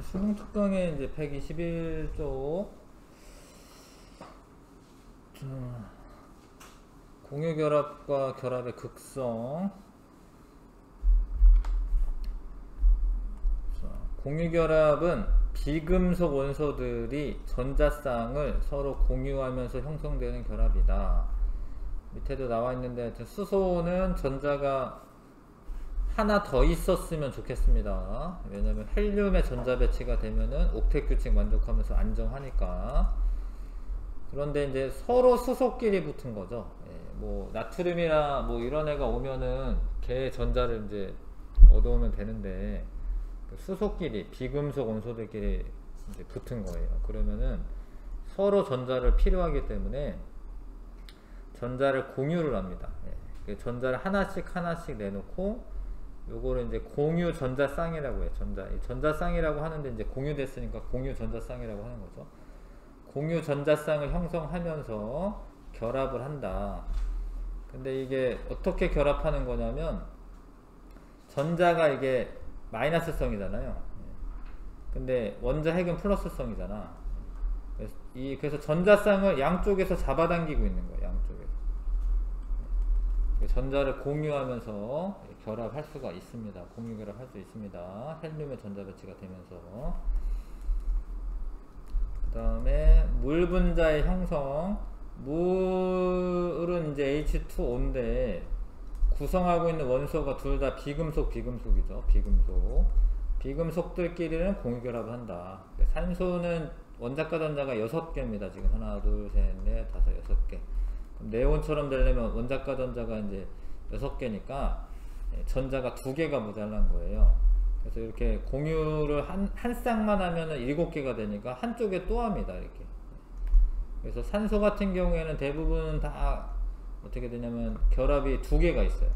수능 특강에 이제 121쪽 공유결합과 결합의 극성. 자, 공유결합은 비금속 원소들이 전자쌍을 서로 공유하면서 형성되는 결합이다. 밑에도 나와 있는데 하여튼 수소는 전자가 하나 더 있었으면 좋겠습니다. 왜냐면 헬륨의 전자 배치가 되면은 옥텟 규칙 만족하면서 안정하니까. 그런데 이제 서로 수소끼리 붙은 거죠. 예, 뭐 나트륨이나 뭐 이런 애가 오면은 걔 전자를 이제 얻어오면 되는데 그 수소끼리 비금속 원소들끼리 이제 붙은 거예요. 그러면은 서로 전자를 필요하기 때문에 전자를 공유를 합니다. 예, 전자를 하나씩 하나씩 내놓고 요거를 이제 공유 전자쌍이라고 해요. 전자쌍이라고 하는데 이제 공유됐으니까 공유 전자쌍이라고 하는 거죠. 공유 전자쌍을 형성하면서 결합을 한다. 근데 이게 어떻게 결합하는 거냐면 전자가 이게 마이너스성이잖아요. 근데 원자 핵은 플러스성이잖아. 그래서 전자쌍을 양쪽에서 잡아당기고 있는 거예요. 양쪽에서. 전자를 공유하면서 결합할 수가 있습니다. 공유 결합할 수 있습니다. 헬륨의 전자 배치가 되면서. 그 다음에 물 분자의 형성. 물은 이제 H2O인데 구성하고 있는 원소가 둘 다 비금속이죠. 비금속들끼리는 공유 결합을 한다. 산소는 원자과 전자가 6개입니다. 지금 하나, 둘, 셋, 넷, 다섯, 6개. 네온처럼 되려면 원자과 전자가 이제 6개니까 전자가 2개가 모자란 거예요. 그래서 이렇게 공유를 한 쌍만 하면은 7개가 되니까 한쪽에 또 합니다. 이렇게. 그래서 산소 같은 경우에는 대부분 다 어떻게 되냐면 결합이 2개가 있어요.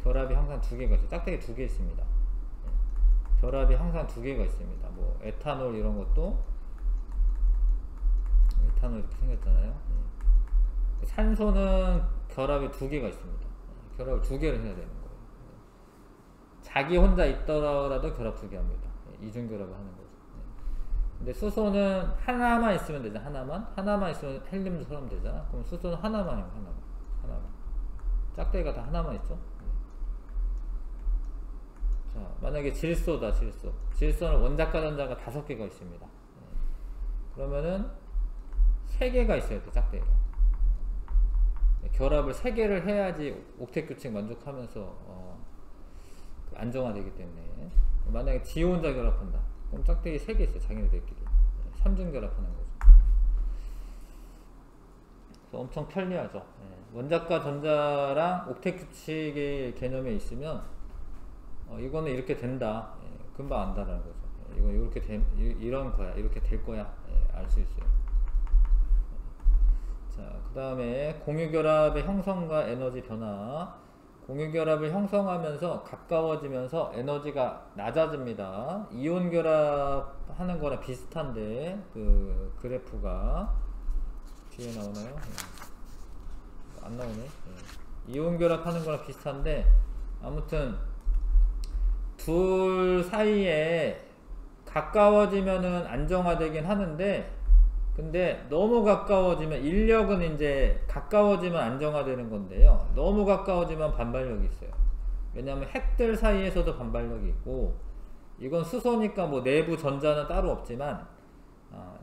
결합이 항상 2개가 있어요. 짝대기 2개 있습니다. 결합이 항상 2개가 있습니다. 뭐 에탄올 이런 것도 에탄올 이렇게 생겼잖아요. 산소는 결합이 2개가 있습니다. 결합을 2개를 해야 되는 거예요. 자기 혼자 있더라도 결합 2개 합니다. 이중 결합을 하는 거죠. 근데 수소는 하나만 있으면 되죠. 하나만 있으면 헬륨처럼 되잖아. 그럼 수소는 하나만 해요. 하나만. 짝대기가 다 하나만 있죠. 자, 만약에 질소다. 질소는 원자과 전자가 5개가 있습니다. 그러면은 3개가 있어야 돼. 짝대기가. 결합을 3개를 해야지 옥텟 규칙 만족하면서 안정화되기 때문에. 만약에 지호 혼자 결합한다. 그럼 짝대기 3개 있어요. 자기네들끼리. 3중 결합하는 거죠. 그래서 엄청 편리하죠. 원자과 전자랑 옥텟 규칙의 개념에 있으면 이거는 이렇게 된다. 금방 안다라는 거죠. 이건 이런 거야. 이렇게 될 거야. 알 수 있어요. 자, 그 다음에 공유결합의 형성과 에너지 변화. 공유결합을 형성하면서 가까워지면서 에너지가 낮아집니다. 이온 결합하는 거랑 비슷한데 그 그래프가 뒤에 나오나요? 안 나오네. 이온 결합하는 거랑 비슷한데 아무튼 둘 사이에 가까워지면은 안정화되긴 하는데 근데 너무 가까워지면 인력은 이제 가까워지면 안정화되는 건데요. 너무 가까워지면 반발력이 있어요. 왜냐하면 핵들 사이에서도 반발력이 있고 이건 수소니까 뭐 내부 전자는 따로 없지만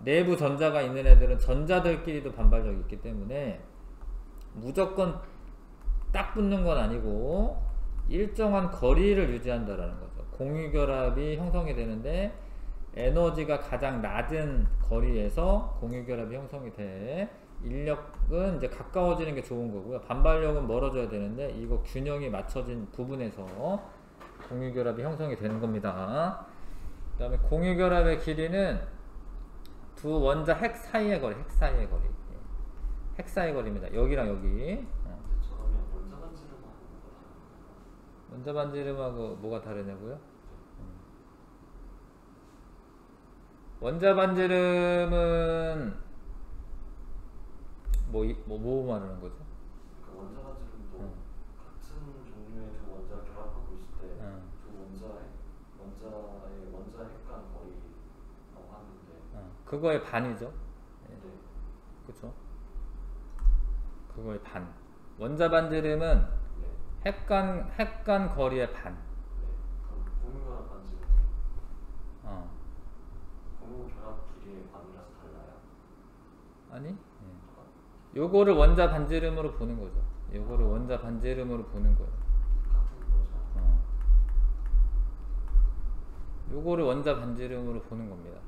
내부 전자가 있는 애들은 전자들끼리도 반발력이 있기 때문에 무조건 딱 붙는 건 아니고 일정한 거리를 유지한다라는 거죠. 공유결합이 형성이 되는데 에너지가 가장 낮은 거리에서 공유결합이 형성이 돼. 인력은 이제 가까워지는 게 좋은 거고요. 반발력은 멀어져야 되는데 이거 균형이 맞춰진 부분에서 공유결합이 형성이 되는 겁니다. 그 다음에 공유결합의 길이는 두 원자 핵 사이의 거리. 핵 사이의 거리입니다. 여기랑 여기. 원자 반지름하고 뭐가 다르냐고요? 원자 반지름은 뭐 말하는 거죠? 그러니까 원자 반지름도 같은 종류의 두 원자를 결합하고 있을 때 두 원자 원자 핵간 거리라고 하는데 그거의 반이죠. 네. 그쵸? 그거의 반. 원자 반지름은 네. 핵간 거리의 반. 네. 그럼 공유결합 반지름 공유결합 길이의 반이라서 달라요? 아니? 요거를 원자 반지름으로 보는 거죠. 요거를 원자 반지름으로 보는 거예요. 같은 거죠? 요거를 원자 반지름으로 보는 겁니다.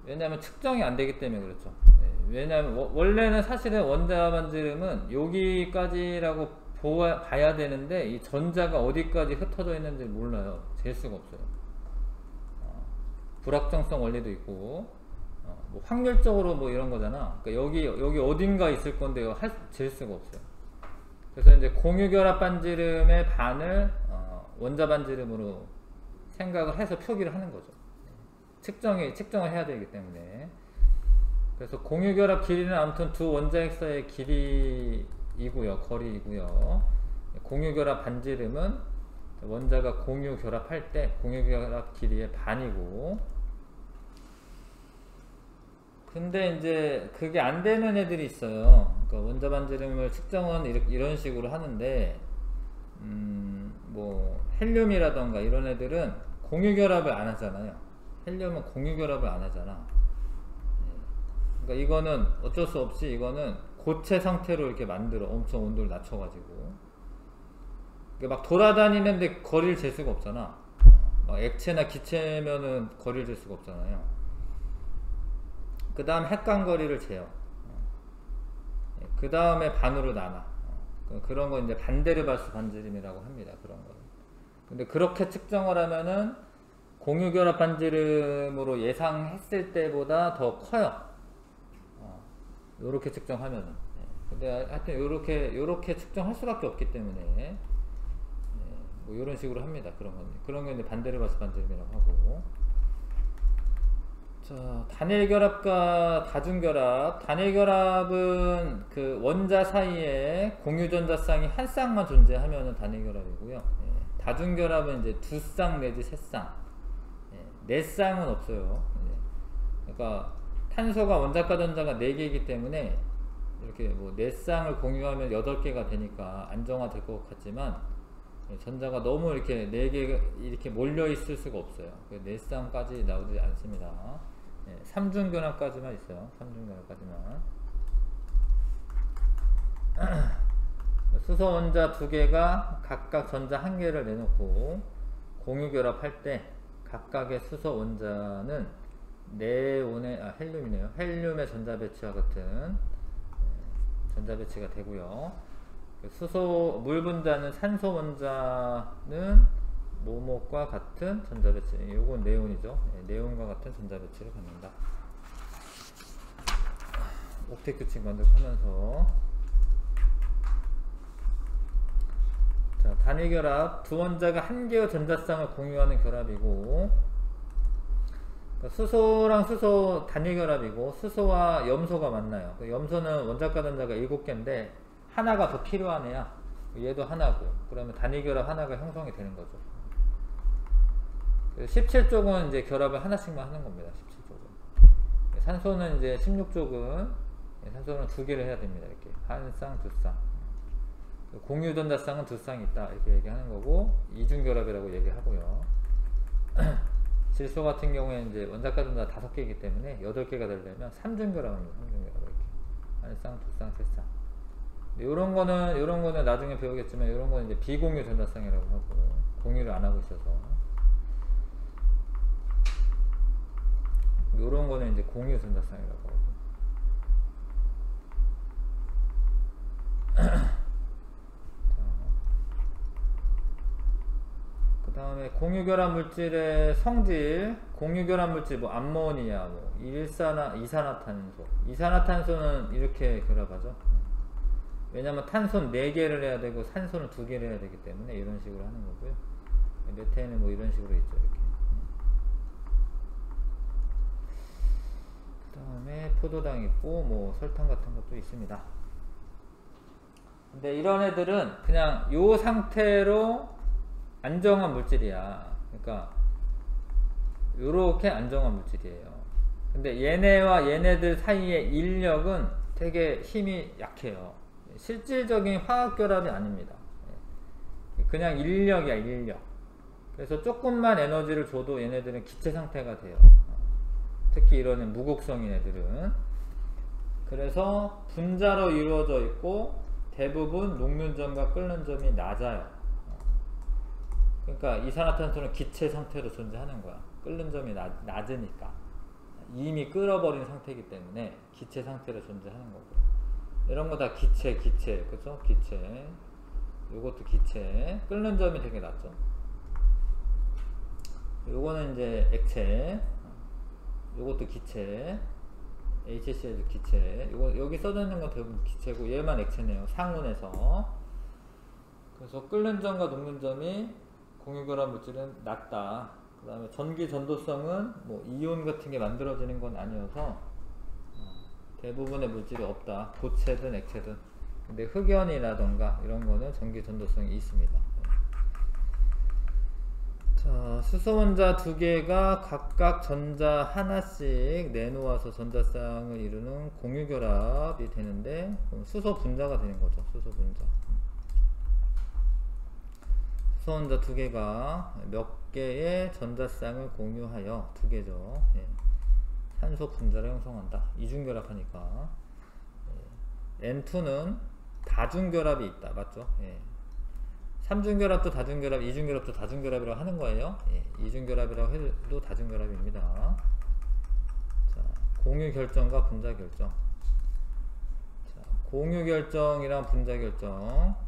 왜냐하면 측정이 안 되기 때문에 그렇죠. 왜냐하면 원래는 사실은 원자 반지름은 여기까지라고 봐야 되는데 이 전자가 어디까지 흩어져 있는지 몰라요. 잴 수가 없어요. 불확정성 원리도 있고 뭐 확률적으로 뭐 이런 거잖아. 그러니까 여기 어딘가 있을 건데 잴 수가 없어요. 그래서 이제 공유결합 반지름의 반을 원자 반지름으로 생각을 해서 표기를 하는 거죠. 측정을 해야 되기 때문에. 그래서 공유결합 길이는 아무튼 두 원자 핵사의 길이이고요, 거리이고요. 공유결합 반지름은 원자가 공유결합할 때 공유결합 길이의 반이고. 근데 이제 그게 안 되는 애들이 있어요. 그러니까 원자 반지름을 측정은 이런 식으로 하는데, 뭐 헬륨이라던가 이런 애들은 공유결합을 안 하잖아요. 헬륨은 공유결합을 안 하잖아. 그러니까 이거는 어쩔 수 없이 이거는 고체 상태로 이렇게 만들어. 엄청 온도를 낮춰가지고. 그러니까 막 돌아다니는데 거리를 잴 수가 없잖아. 막 액체나 기체면은 거리를 잴 수가 없잖아요. 그 다음 핵간 거리를 재요. 그 다음에 반으로 나눠. 그런 거 이제 반데르바스 반지름이라고 합니다. 그런 거. 근데 그렇게 측정을 하면은 공유결합 반지름으로 예상했을 때보다 더 커요. 요렇게 측정하면은. 근데 하여튼 요렇게 측정할 수밖에 없기 때문에 뭐 요런 식으로 합니다. 그런 건 이제 반데르바스 반지름이라고 하고. 자, 단일결합과 다중결합. 단일결합은 그 원자 사이에 공유전자쌍이 한 쌍만 존재하면은 단일결합이고요. 다중결합은 이제 두 쌍 내지 세 쌍. 네 쌍은 없어요. 그러니까 탄소가 원자과 전자가 4개이기 때문에 이렇게 뭐 4쌍을 공유하면 8개가 되니까 안정화될 것 같지만 전자가 너무 이렇게 4개 이렇게 몰려 있을 수가 없어요. 4쌍까지 나오지 않습니다. 3중결합까지만 있어요. 3중결합까지만. 수소 원자 2개가 각각 전자 1개를 내놓고 공유결합할 때 각각의 수소 원자는 헬륨이네요. 헬륨의 전자 배치와 같은 전자 배치가 되고요. 물 분자는 산소 원자는 모목과 같은 전자 배치. 요건 네온이죠. 네온과 같은 전자 배치를 갖는다. 옥텟 규칙 만족하면서. 자, 단위결합. 두 원자가 한 개의 전자쌍을 공유하는 결합이고, 수소랑 수소 단위결합이고, 수소와 염소가 만나요. 염소는 원자과 전자가 7개인데 하나가 더 필요한 애야. 얘도 하나고. 그러면 단위결합 하나가 형성이 되는 거죠. 17쪽은 이제 결합을 하나씩만 하는 겁니다. 17쪽은. 산소는 이제 16쪽은 산소는 2개를 해야 됩니다. 이렇게 한 쌍, 두 쌍. 공유 전자쌍은 2쌍이 있다. 이렇게 얘기하는 거고, 이중결합이라고 얘기하고요. 질소 같은 경우에 이제 원자과 전자 5개이기 때문에 8개가 되려면 3중결합입니다. 3중결합 이렇게 한 쌍, 두 쌍, 세 쌍. 요런 거는 나중에 배우겠지만, 요런 거는 이제 비공유 전자쌍이라고 하고, 공유를 안 하고 있어서. 요런 거는 이제 공유 전자쌍이라고 하고. 그 다음에 공유결합 물질의 성질, 공유결합 물질, 뭐 암모니아, 뭐 이산화탄소. 이산화탄소는 이렇게 결합하죠. 왜냐면 탄소는 4개를 해야 되고 산소는 2개를 해야 되기 때문에 이런 식으로 하는 거고요. 메테인은 뭐 이런 식으로 있죠. 이렇게. 그 다음에 포도당 있고 뭐 설탕 같은 것도 있습니다. 근데 이런 애들은 그냥 요 상태로 안정한 물질이야. 그러니까 요렇게 안정한 물질이에요. 근데 얘네와 얘네들 사이의 인력은 되게 힘이 약해요. 실질적인 화학 결합이 아닙니다. 그냥 인력이야, 인력. 그래서 조금만 에너지를 줘도 얘네들은 기체 상태가 돼요. 특히 이런 무극성인 애들은. 그래서 분자로 이루어져 있고 대부분 녹는 점과 끓는 점이 낮아요. 그러니까 이산화탄소는 기체 상태로 존재하는 거야. 끓는 점이 낮으니까. 이미 끓어버린 상태이기 때문에 기체 상태로 존재하는 거고. 이런 거 다 기체, 그죠? 기체. 요것도 기체. 끓는 점이 되게 낮죠. 요거는 이제 액체. 요것도 기체. HCl도 기체. 요거 여기 써져 있는 건 대부분 기체고 얘만 액체네요. 상온에서. 그래서 끓는 점과 녹는 점이 공유결합 물질은 낮다. 그 다음에 전기 전도성은 뭐 이온 같은 게 만들어지는 건 아니어서 대부분의 물질이 없다. 고체든 액체든. 근데 흑연이라던가 이런 거는 전기 전도성이 있습니다. 자, 수소원자 두 개가 각각 전자 하나씩 내놓아서 전자쌍을 이루는 공유결합이 되는데 수소 분자가 되는 거죠. 수소 분자. 수소원자 두 개가 몇 개의 전자쌍을 공유하여 두 개죠. 예. 산소 분자를 형성한다. 이중결합하니까. 예. N2는 다중결합이 있다. 맞죠? 예. 3중결합도 다중결합, 2중결합도 다중결합이라고 하는 거예요. 예. 2중결합이라고 해도 다중결합입니다. 자, 공유결정과 분자결정. 자, 공유결정이랑 분자결정.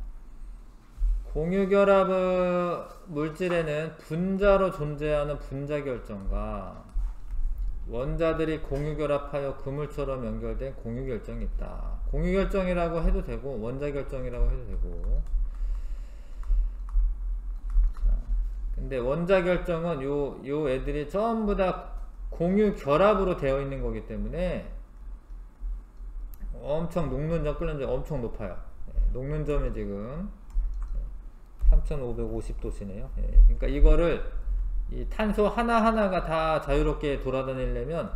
공유결합 물질에는 분자로 존재하는 분자결정과 원자들이 공유결합하여 그물처럼 연결된 공유결정이 있다. 공유결정이라고 해도 되고 원자결정이라고 해도 되고. 자, 근데 원자결정은 요 애들이 전부 다 공유결합으로 되어 있는 거기 때문에 엄청 녹는 점 끓는 점 엄청 높아요. 녹는 점이 지금 3550도씨네요. 예. 그러니까 이거를 이 탄소 하나하나가 다 자유롭게 돌아다니려면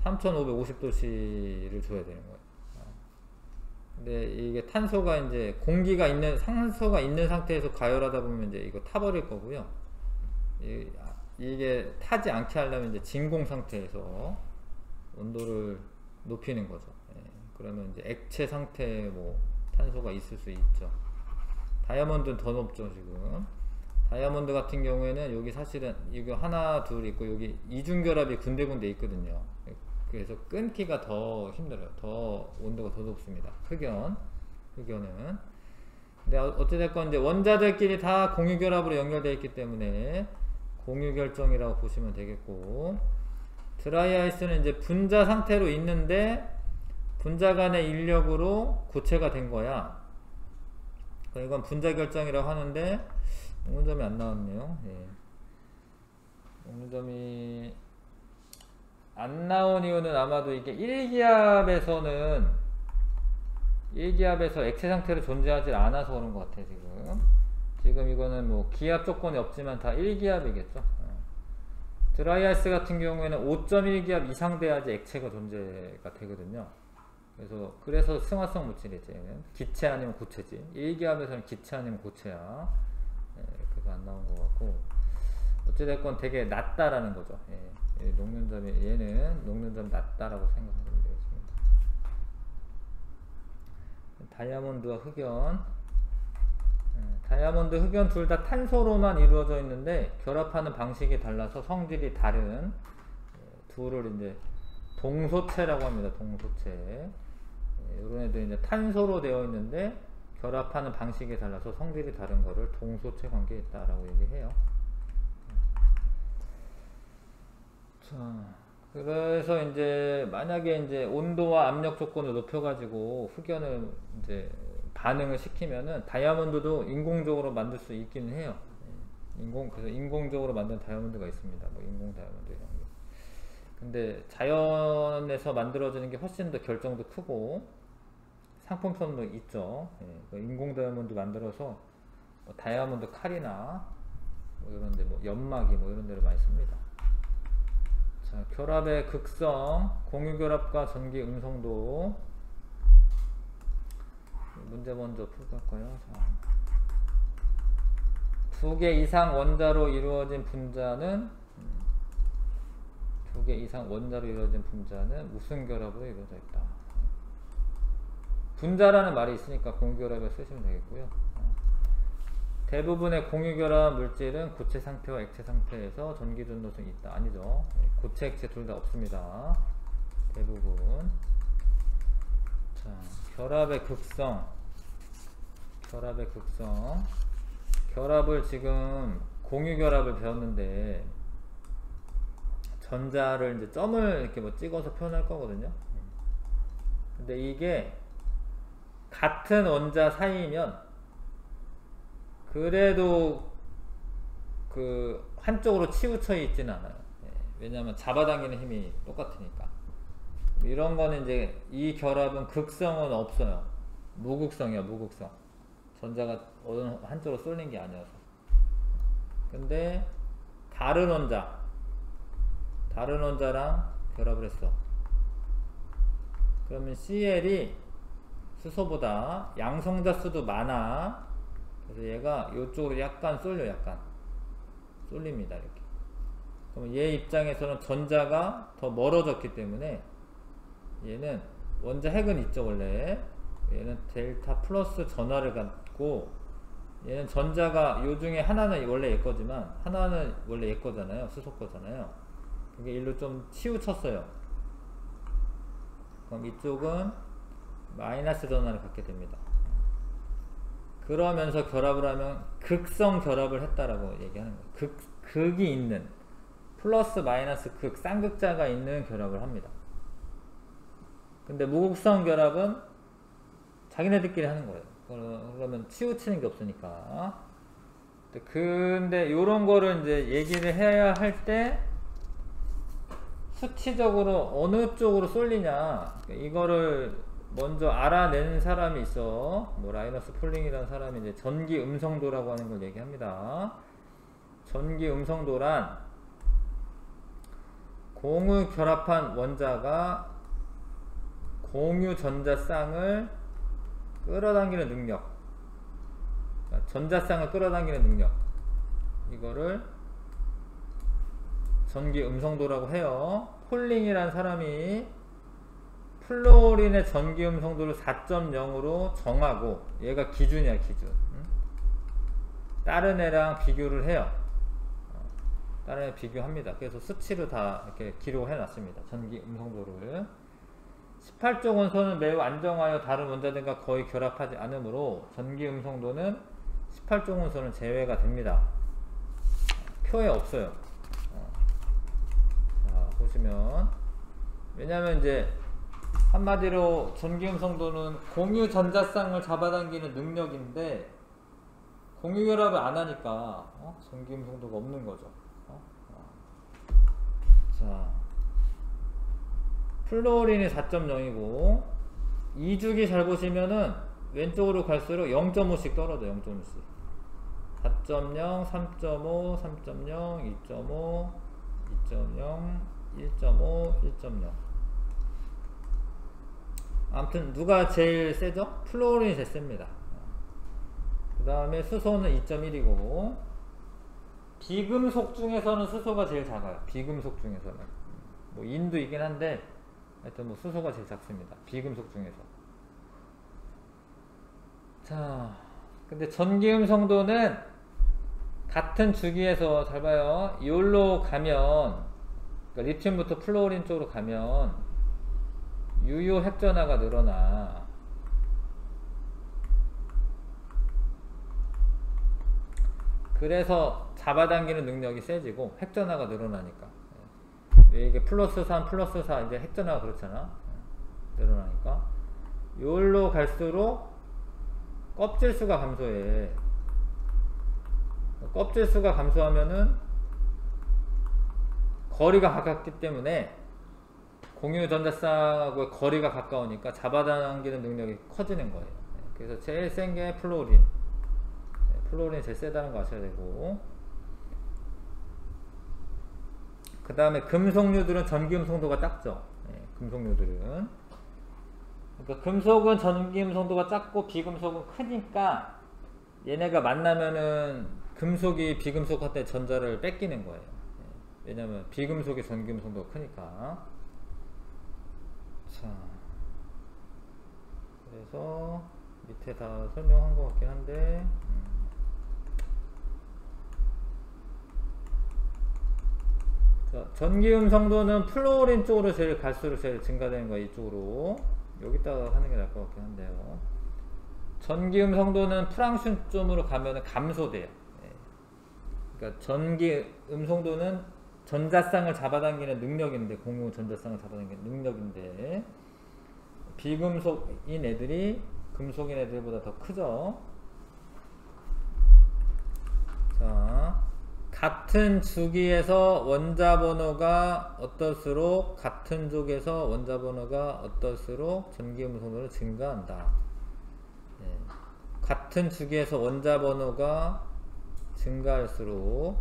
3550도씨를 줘야 되는 거예요. 근데 이게 탄소가 이제 공기가 있는 산소가 있는 상태에서 가열하다 보면 이제 이거 타버릴 거고요. 이게 타지 않게 하려면 이제 진공 상태에서 온도를 높이는 거죠. 예. 그러면 이제 액체 상태에 뭐 탄소가 있을 수 있죠. 다이아몬드는 더 높죠. 지금 다이아몬드 같은 경우에는 여기 사실은 이거 하나 둘 있고 여기 이중결합이 군데군데 있거든요. 그래서 끊기가 더 힘들어요. 더 온도가 더 높습니다. 흑연은. 근데 어찌됐건 이제 원자들끼리 다 공유결합으로 연결되어 있기 때문에 공유결정이라고 보시면 되겠고, 드라이아이스는 이제 분자 상태로 있는데 분자 간의 인력으로 고체가 된 거야. 이건 분자결정이라고 하는데 녹는 점이 안 나왔네요. 예. 녹는 점이 안 나온 이유는 아마도 이게 1기압에서 액체 상태로 존재하지 않아서 그런 것 같아요. 지금 이거는 뭐 기압 조건이 없지만 다 1기압이겠죠. 드라이아이스 같은 경우에는 5.1기압 이상 돼야지 액체가 존재가 되거든요. 그래서 승화성 물질이지. 기체 아니면 고체지. 1기압에서는 기체 아니면 고체야. 예, 그래서 안 나온 것 같고. 어찌됐건 되게 낮다라는 거죠. 예, 녹는 점이, 얘는 녹는 점 낮다라고 생각하면 되겠습니다. 다이아몬드와 흑연. 다이아몬드, 흑연 둘 다 탄소로만 이루어져 있는데 결합하는 방식이 달라서 성질이 다른 둘을 이제 동소체라고 합니다. 동소체. 이런 애들 이제 탄소로 되어 있는데 결합하는 방식이 달라서 성질이 다른 거를 동소체 관계에 있다라고 얘기해요. 자, 그래서 이제 만약에 이제 온도와 압력 조건을 높여가지고 흑연을 이제 반응을 시키면은 다이아몬드도 인공적으로 만들 수 있기는 해요. 그래서 인공적으로 만든 다이아몬드가 있습니다. 뭐 인공 다이아몬드 이런 게. 근데 자연에서 만들어지는 게 훨씬 더 결정도 크고 상품성도 있죠. 예, 인공 다이아몬드 만들어서 뭐 다이아몬드 칼이나 뭐 이런데 뭐 연마기 뭐 이런 데를 많이 씁니다. 자, 결합의 극성, 공유결합과 전기 음성도. 문제 먼저 풀까요? 자, 2개 이상 원자로 이루어진 분자는 2개 이상 원자로 이루어진 분자는 무슨 결합으로 이루어져 있다. 분자라는 말이 있으니까 공유결합에 쓰시면 되겠고요. 대부분의 공유결합 물질은 고체 상태와 액체 상태에서 전기 전도성이 있다. 아니죠. 고체, 액체 둘 다 없습니다. 대부분. 자, 결합의 극성. 결합을 지금 공유결합을 배웠는데 전자를 이제 점을 이렇게 뭐 찍어서 표현할 거거든요. 근데 이게 같은 원자 사이면 그래도 그 한쪽으로 치우쳐 있지는 않아요. 왜냐하면 잡아당기는 힘이 똑같으니까. 이런 거는 이제 이 결합은 극성은 없어요. 무극성이야, 무극성. 전자가 어느 한쪽으로 쏠린 게 아니어서. 근데 다른 원자랑 결합을 했어. 그러면 CL이 수소보다 양성자 수도 많아. 그래서 얘가 이쪽으로 약간 쏠립니다. 이렇게. 그럼 얘 입장에서는 전자가 더 멀어졌기 때문에 얘는 원자 핵은 있죠, 원래. 얘는 델타 플러스 전하를 갖고, 얘는 전자가 요 중에 하나는 원래 얘 거지만 하나는 원래 얘 거잖아요. 수소 거잖아요. 그게 일로 좀 치우쳤어요. 그럼 이쪽은 마이너스 전하를 갖게 됩니다. 그러면서 결합을 하면 극성 결합을 했다라고 얘기하는 거예요. 극이 있는, 플러스 마이너스 극, 쌍극자가 있는 결합을 합니다. 근데 무극성 결합은 자기네들끼리 하는 거예요. 그러면 치우치는 게 없으니까. 근데 요런 거를 이제 얘기를 해야 할 때 수치적으로 어느 쪽으로 쏠리냐, 이거를 먼저 알아낸 사람이 있어. 뭐 라이너스 폴링이라는 사람이 이제 전기 음성도라고 하는 걸 얘기합니다. 전기 음성도란 공유 결합한 원자가 공유 전자쌍을 끌어당기는 능력, 그러니까 전자쌍을 끌어당기는 능력, 이거를 전기 음성도라고 해요. 폴링이라는 사람이 플로린의 전기 음성도를 4.0으로 정하고, 얘가 기준이야, 기준. 다른 애랑 비교를 해요. 다른 애 비교합니다. 그래서 수치로 다 이렇게 기록을 해놨습니다. 전기 음성도를. 18쪽 원소는 매우 안정하여 다른 원자들과 거의 결합하지 않으므로 전기 음성도는 18쪽 원소는 제외가 됩니다. 표에 없어요. 자, 보시면, 왜냐면 이제 한마디로 전기 음성도는 공유 전자쌍을 잡아당기는 능력인데 공유 결합을 안 하니까 전기 음성도가 없는 거죠. 자, 플로린이 4.0이고 2주기 잘 보시면은 왼쪽으로 갈수록 0.5씩 떨어져. 0.5씩 4.0, 3.5, 3.0, 2.5, 2.0, 1.5, 1.0. 아무튼 누가 제일 세죠? 플로린이 제일 셉니다. 그 다음에 수소는 2.1이고 비금속 중에서는 수소가 제일 작아요. 비금속 중에서는 뭐 인도 이긴 한데 하여튼 뭐 수소가 제일 작습니다. 비금속 중에서. 자, 근데 전기 음성도는 같은 주기에서 잘 봐요. 이올로 가면, 그러니까 리튬부터 플로린 쪽으로 가면 유효 핵전화가 늘어나. 그래서 잡아당기는 능력이 세지고 핵전화가 늘어나니까. 이게 플러스 3, 플러스 4 이제 핵전화가 그렇잖아. 늘어나니까. 요로 갈수록 껍질 수가 감소해. 껍질 수가 감소하면은 거리가 가깝기 때문에 공유 전자쌍하고 거리가 가까우니까 잡아당기는 능력이 커지는 거예요. 그래서 제일 센 게 플로린. 플로린이 제일 세다는 거 아셔야 되고, 그 다음에 금속류들은 전기음성도가 작죠. 예, 금속류들은. 그러니까 금속은 전기음성도가 작고 비금속은 크니까 얘네가 만나면은 금속이 비금속한테 전자를 뺏기는 거예요. 예, 왜냐면 비금속이 전기음성도가 크니까. 자, 그래서 밑에 다 설명한 것 같긴 한데 자, 전기음성도는 플로린 쪽으로 제일 갈수록 제일 증가되는 거야. 이쪽으로 여기다가 하는 게 나을 것 같긴 한데요. 전기음성도는 프랑슌점으로 가면은 감소돼요. 예. 그러니까 전기음성도는 전자쌍을 잡아당기는 능력인데, 공유 전자쌍을 잡아당기는 능력인데, 비금속인 애들이 금속인 애들보다 더 크죠. 자, 같은 주기에서 원자 번호가 어떨수록, 같은 쪽에서 원자 번호가 어떨수록 전기음성도는 증가한다. 예. 같은 주기에서 원자 번호가 증가할수록,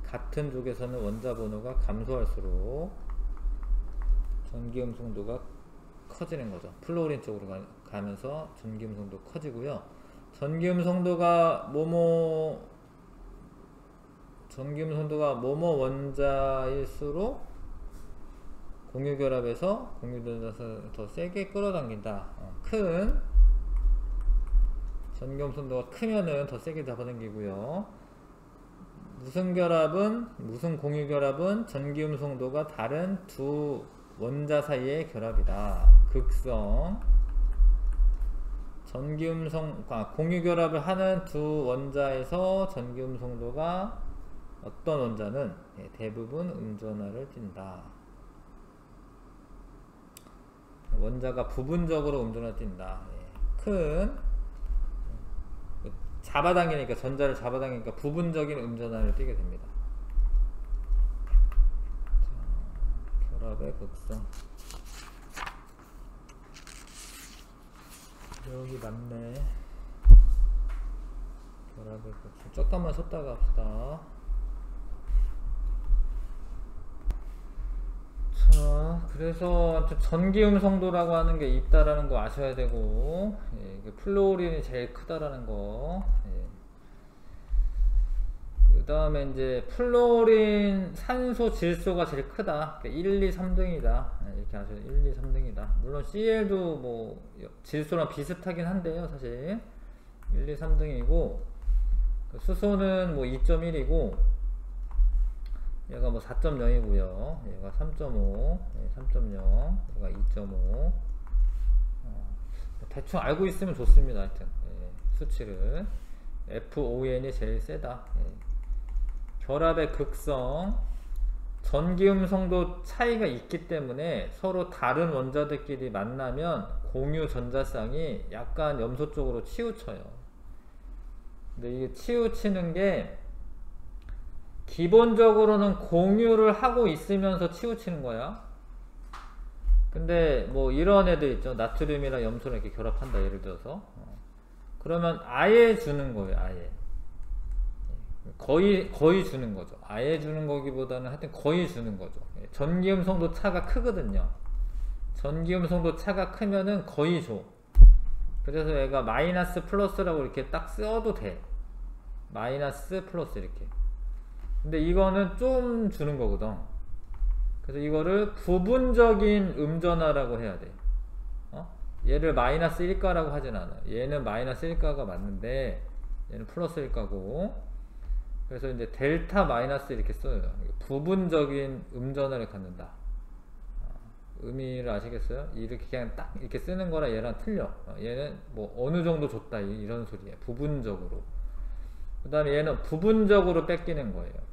같은 쪽에서는 원자 번호가 감소할수록 전기음성도가 커지는 거죠. 플로린 쪽으로 가면서 전기음성도 커지고요. 전기음성도가 뭐뭐 원자일수록 공유결합에서 공유전자를 더 세게 끌어당긴다. 큰 전기음성도가 크면은 더 세게 잡아당기고요. 무슨 공유결합은 전기음성도가 다른 두 원자 사이의 결합이다. 극성. 공유결합을 하는 두 원자에서 전기음성도가 어떤 원자는 대부분 음전하를 띈다. 원자가 부분적으로 음전하를 띈다. 큰 잡아당기니까, 전자를 잡아당기니까 부분적인 음전하를 띄게 됩니다. 자, 결합의 극성. 여기 맞네. 결합의 극성. 조금만 섰다가 합시다. 자, 그래서 아무튼 전기음성도라고 하는 게 있다라는 거 아셔야 되고, 예, 플로린이 제일 크다라는 거. 예. 그 다음에 이제 플로린 산소 질소가 제일 크다. 1, 2, 3등이다. 이렇게 아셔야 돼요. 1, 2, 3등이다. 물론 Cl도 뭐 질소랑 비슷하긴 한데요, 사실. 1, 2, 3등이고, 수소는 뭐 2.1이고, 얘가 뭐 4.0이고요. 얘가 3.5, 3.0, 얘가 2.5. 대충 알고 있으면 좋습니다. 하여튼 수치를. FON이 제일 세다. 결합의 극성. 전기음성도 차이가 있기 때문에 서로 다른 원자들끼리 만나면 공유 전자쌍이 약간 염소 쪽으로 치우쳐요. 근데 이게 치우치는 게 기본적으로는 공유를 하고 있으면서 치우치는 거야. 근데 뭐 이런 애들 있죠. 나트륨이랑 염소랑 이렇게 결합한다, 예를 들어서. 그러면 아예 주는 거예요. 아예 거의 주는 거죠. 아예 주는 거기보다는 하여튼 거의 주는 거죠. 전기음성도 차가 크거든요. 전기음성도 차가 크면은 거의 줘. 그래서 얘가 마이너스 플러스라고 이렇게 딱 써도 돼. 마이너스 플러스 이렇게. 근데 이거는 좀 주는 거거든. 그래서 이거를 부분적인 음전하라고 해야 돼. 얘를 마이너스 1가라고 하진 않아. 얘는 마이너스 1가가 맞는데 얘는 플러스 1가고, 그래서 이제 델타 마이너스 이렇게 써요. 부분적인 음전하를 갖는다. 의미를 아시겠어요? 이렇게 그냥 딱 이렇게 쓰는 거랑 얘랑 틀려. 얘는 뭐 어느 정도 줬다 이런 소리예요. 부분적으로. 그 다음에 얘는 부분적으로 뺏기는 거예요.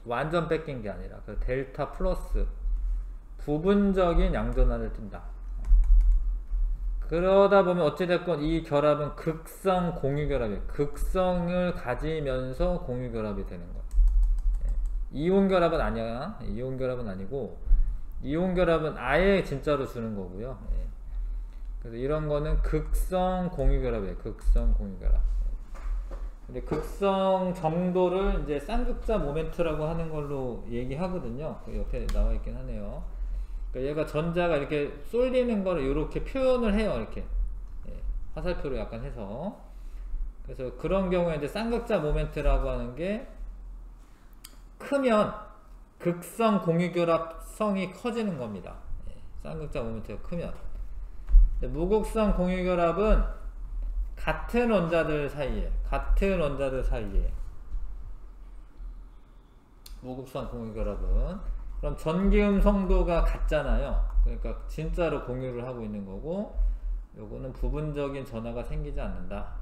완전 뺏긴 게 아니라. 그래서 델타 플러스 부분적인 양전하를 띈다. 그러다 보면 어찌됐건 이 결합은 극성 공유결합이에요. 극성을 가지면서 공유결합이 되는 거예요. 이온결합은 아니야. 이온결합은 아니고, 이온결합은 아예 진짜로 주는 거고요. 그래서 이런 거는 극성 공유결합이에요. 극성 공유결합. 근데 극성 정도를 이제 쌍극자 모멘트라고 하는 걸로 얘기하거든요. 그 옆에 나와 있긴 하네요. 그러니까 얘가 전자가 이렇게 쏠리는 거를 이렇게 표현을 해요. 이렇게 화살표로 약간 해서. 그래서 그런 경우에 이제 쌍극자 모멘트라고 하는 게 크면 극성 공유결합성이 커지는 겁니다. 쌍극자 모멘트가 크면. 무극성 공유결합은 같은 원자들 사이에 무극성 공유결합은 그럼 전기음 성도가 같잖아요. 그러니까 진짜로 공유를 하고 있는 거고, 요거는 부분적인 전하가 생기지 않는다.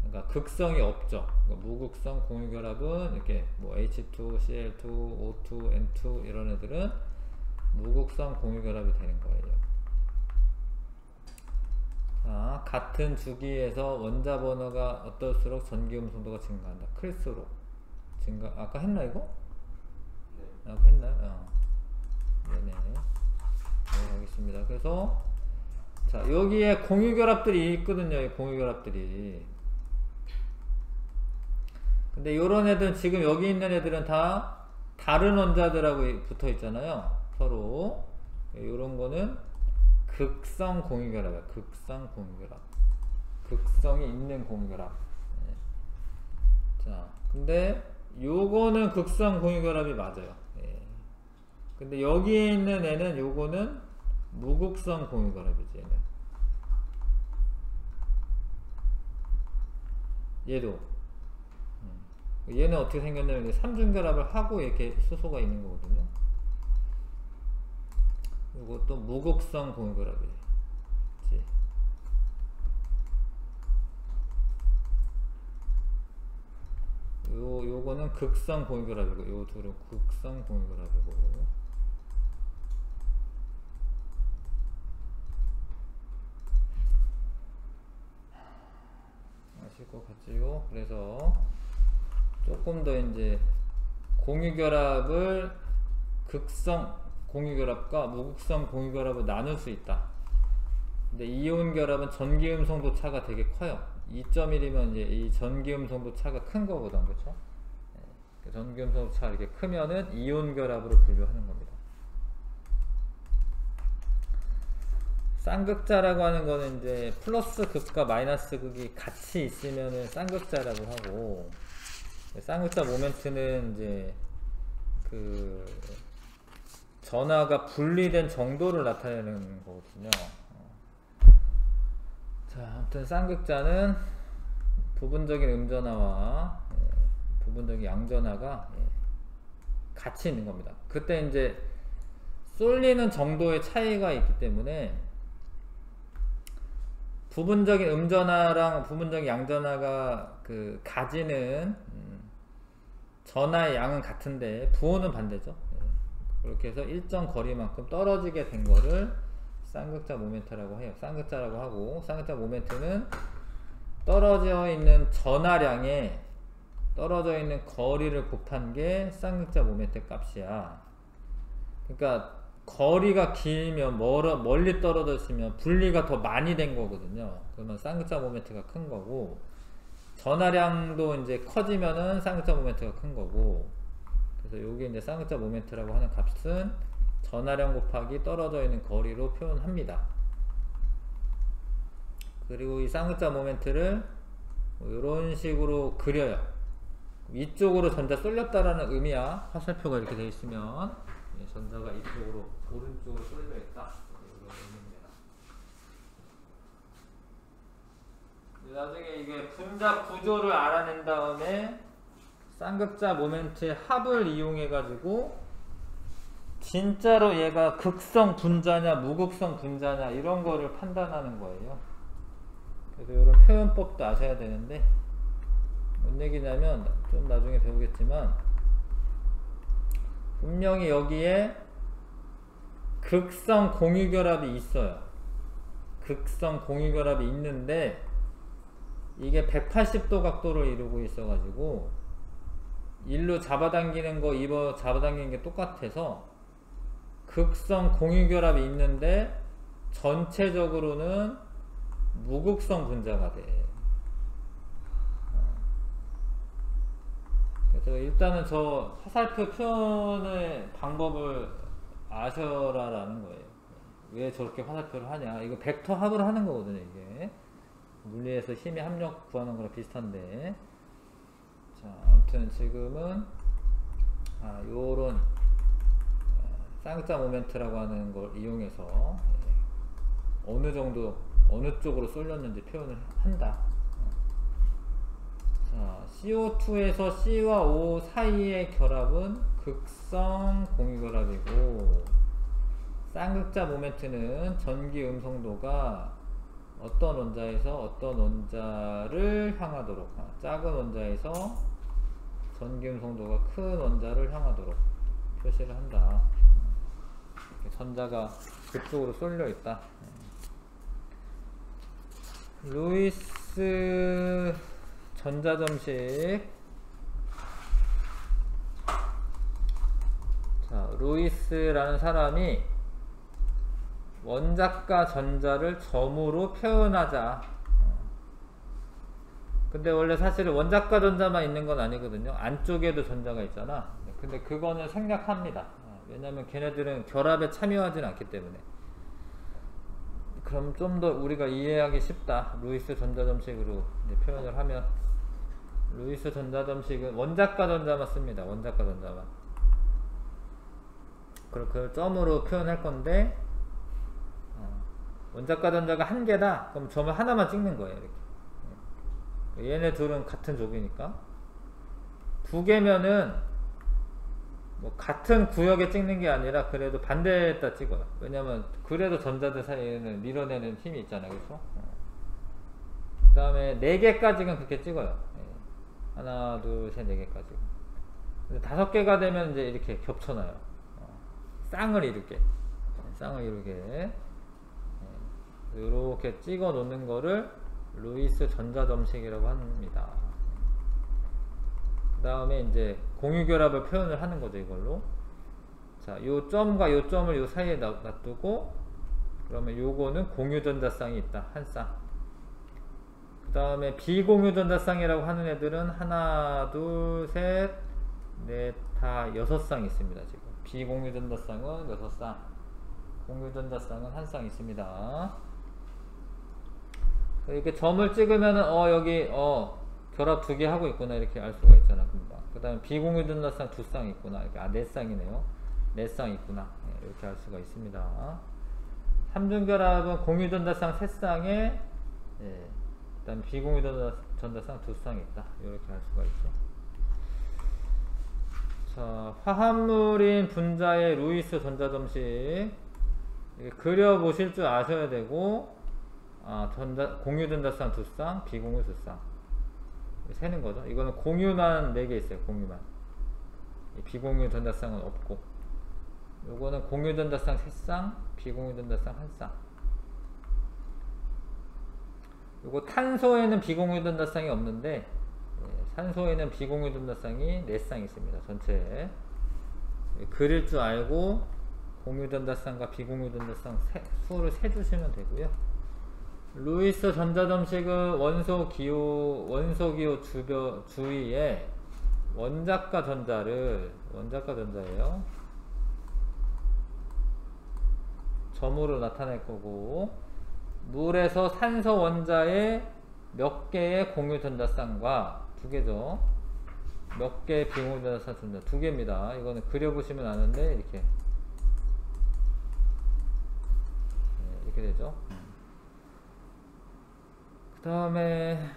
그러니까 극성이 없죠. 그러니까 무극성 공유결합은 이렇게 뭐 H2, Cl2, O2, N2 이런 애들은 무극성 공유결합이 되는 거예요. 자, 같은 주기에서 원자 번호가 어떨수록 전기음 성도가 증가한다. 클수록 증가. 아까 했나 이거? 네. 아까 했나요? 네네. 네, 알겠습니다. 그래서 자, 여기에 공유결합들이 있거든요. 이 공유결합들이. 근데 요런 애들은 지금 여기 있는 애들은 다 다른 원자들하고 붙어 있잖아요. 서로. 요런 거는 극성 공유결합이야. 극성 공유결합. 극성이 있는 공유결합. 자, 근데 요거는 극성 공유결합이 맞아요. 근데 여기에 있는 애는 요거는 무극성 공유결합이지. 얘도. 얘는 어떻게 생겼냐면 삼중결합을 하고 이렇게 수소가 있는 거거든요. 이것도 무극성 공유결합이지. 요거는 극성 공유결합이고, 요 둘은 극성 공유결합이고. 아실 것 같지요? 그래서 조금 더 이제 공유결합을 극성 공유결합과 무극성 공유결합을 나눌 수 있다. 근데 이온 결합은 전기음성도 차가 되게 커요. 2.1이면 이제 이 전기음성도 차가 큰 거거든, 그렇죠? 전기음성도 차 이렇게 크면은 이온 결합으로 분류하는 겁니다. 쌍극자라고 하는 거는 이제 플러스 극과 마이너스 극이 같이 있으면은 쌍극자라고 하고, 쌍극자 모멘트는 이제 그 전하가 분리된 정도를 나타내는 거거든요. 자, 아무튼 쌍극자는 부분적인 음전하와 부분적인 양전하가 같이 있는 겁니다. 그때 이제 쏠리는 정도의 차이가 있기 때문에 부분적인 음전하랑 부분적인 양전하가 그 가지는 전하의 양은 같은데 부호는 반대죠. 그렇게 해서 일정 거리만큼 떨어지게 된 거를 쌍극자 모멘트라고 해요. 쌍극자라고 하고, 쌍극자 모멘트는 떨어져 있는 전하량에 떨어져 있는 거리를 곱한 게 쌍극자 모멘트 값이야. 그러니까 거리가 길면 멀리 떨어져 있으면 분리가 더 많이 된 거거든요. 그러면 쌍극자 모멘트가 큰 거고, 전하량도 이제 커지면은 쌍극자 모멘트가 큰 거고, 그래서 여기 이제 쌍극자 모멘트라고 하는 값은 전하량 곱하기 떨어져 있는 거리로 표현합니다. 그리고 이 쌍극자 모멘트를 이런 식으로 그려요. 이쪽으로 전자 쏠렸다라는 의미야. 화살표가 이렇게 되어 있으면 전자가 이쪽으로 오른쪽으로 쏠려 있다. 이런 의미입니다. 나중에 이게 분자 구조를 알아낸 다음에 쌍극자 모멘트의 합을 이용해 가지고 진짜로 얘가 극성 분자냐 무극성 분자냐 이런 거를 판단하는 거예요. 그래서 이런 표현법도 아셔야 되는데, 뭔 얘기냐면 좀 나중에 배우겠지만, 분명히 여기에 극성 공유결합이 있어요. 극성 공유결합이 있는데 이게 180도 각도를 이루고 있어 가지고 일로 잡아당기는 거 2번 잡아당기는 게 똑같아서 극성 공유결합이 있는데 전체적으로는 무극성 분자가 돼. 제가 일단은 저 화살표 표현의 방법을 아셔라라는 거예요. 왜 저렇게 화살표를 하냐. 이거 벡터 합을 하는 거거든요, 이게. 물리에서 힘의 합력 구하는 거랑 비슷한데. 자, 아무튼 지금은 요런 쌍극자 모멘트라고 하는 걸 이용해서 어느 정도 어느 쪽으로 쏠렸는지 표현을 한다. 자, CO2에서 C와 O 사이의 결합은 극성 공유결합이고, 쌍극자 모멘트는 전기 음성도가 어떤 원자에서 어떤 원자를 향하도록, 작은 원자에서 전기 음성도가 큰 원자를 향하도록 표시를 한다. 전자가 그쪽으로 쏠려 있다. 루이스 전자점식. 자, 루이스라는 사람이 원자과 전자를 점으로 표현하자. 근데 원래 사실은 원자과 전자만 있는 건 아니거든요. 안쪽에도 전자가 있잖아. 근데 그거는 생략합니다. 왜냐면 걔네들은 결합에 참여하지는 않기 때문에. 그럼 좀 더 우리가 이해하기 쉽다. 루이스 전자점식으로 표현을 하면, 루이스 전자점식은 원자과 전자만 씁니다. 원자과 전자만. 그럼 그 점으로 표현할 건데, 원자과 전자가 한 개다. 그럼 점을 하나만 찍는 거예요. 이렇게. 얘네 둘은 같은 족이니까. 두 개면은 뭐 같은 구역에 찍는 게 아니라 그래도 반대에다 찍어요. 왜냐면 그래도 전자들 사이에는 밀어내는 힘이 있잖아요. 그래서 그 다음에 4개까지는 그렇게 찍어요. 하나, 둘, 셋, 4개까지. 근데 5개가 되면 이제 이렇게 겹쳐놔요. 쌍을 이루게. 쌍을 이루게. 이렇게 찍어 놓는 거를 루이스 전자점식이라고 합니다. 그 다음에 이제 공유결합을 표현을 하는 거죠, 이걸로. 자, 요 점과 요 점을 요 사이에 놔두고, 그러면 요거는 공유전자쌍이 있다, 한 쌍. 그 다음에 비공유전자쌍이라고 하는 애들은 하나, 둘, 셋, 넷, 다 6쌍 있습니다, 지금. 비공유전자쌍은 6쌍, 공유전자쌍은 한 쌍 있습니다. 이렇게 점을 찍으면은 여기 결합 2개 하고 있구나, 이렇게 알 수가 있잖아, 금방. 그 다음에 비공유전자쌍 2쌍 있구나, 이렇게. 4쌍이네요. 4쌍 있구나, 이렇게 알 수가 있습니다. 삼중결합은 공유전자쌍 3쌍에 그 다음에 비공유전자쌍 2쌍이 있다, 이렇게 알 수가 있죠. 자, 화합물인 분자의 루이스 전자점식 그려보실 줄 아셔야 되고, 공유전자쌍 2쌍, 비공유 2쌍 세는 거죠. 이거는 공유만 4개 있어요. 공유만. 비공유 전자쌍은 없고, 요거는 공유 전자쌍 3쌍, 비공유 전자쌍 1쌍. 요거 탄소에는 비공유 전자쌍이 없는데, 산소에는 비공유 전자쌍이 4쌍 있습니다. 전체에. 그릴 줄 알고 공유 전자쌍과 비공유 전자쌍 수를 세주시면 되고요. 루이스 전자점식은 원소 기호 주위에 원자과 전자예요. 점으로 나타낼 거고, 물에서 산소 원자의 몇 개의 공유 전자쌍과 2개죠. 몇 개의 비공유 전자쌍 2개입니다. 이거는 그려보시면 아는데, 이렇게 되죠. 그 다음에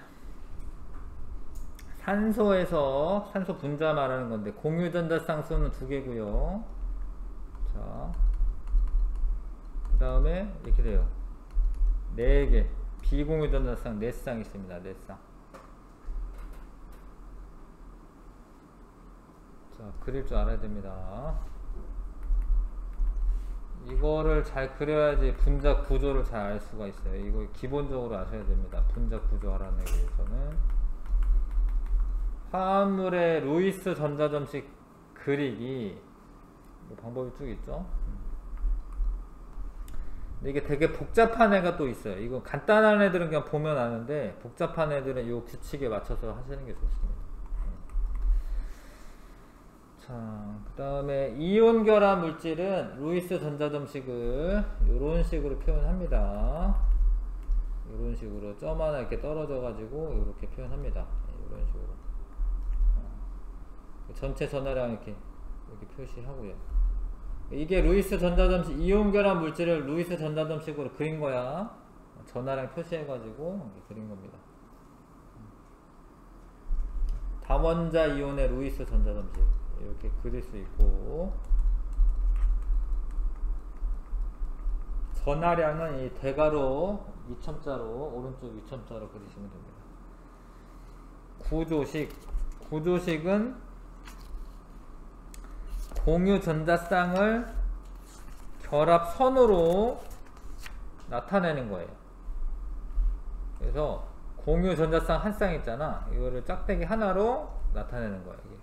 산소에서 산소 분자 말하는 건데, 공유 전자쌍 수는 2개고요. 자, 그 다음에 이렇게 돼요. 4개 비공유 전자쌍 4쌍 있습니다. 4쌍. 자, 그릴 줄 알아야 됩니다. 이거를 잘 그려야지 분자 구조를 잘 알 수가 있어요. 이거 기본적으로 아셔야 됩니다. 분자 구조 알아내기 위해서는. 화합물의 루이스 전자점식 그리기 방법이 쭉 있죠. 근데 이게 되게 복잡한 애가 또 있어요. 이거 간단한 애들은 그냥 보면 아는데, 복잡한 애들은 이 규칙에 맞춰서 하시는 게 좋습니다. 자, 그 다음에 이온 결합 물질은 루이스 전자점식을 이런 식으로 표현합니다. 이런 식으로 점 하나 이렇게 떨어져 가지고 이렇게 표현합니다. 이런 식으로 전체 전하량 이렇게 표시하고요. 이게 루이스 전자점식, 이온 결합 물질을 루이스 전자점식으로 그린 거야. 전하량 표시해 가지고 그린 겁니다. 다원자 이온의 루이스 전자점식 이렇게 그릴 수 있고, 전하량은 이 대괄호 2첨자로 오른쪽 2첨자로 그리시면 됩니다. 구조식은 공유 전자쌍을 결합선으로 나타내는 거예요. 그래서 공유 전자쌍 한 쌍 있잖아. 이거를 짝대기 하나로 나타내는 거야, 이게.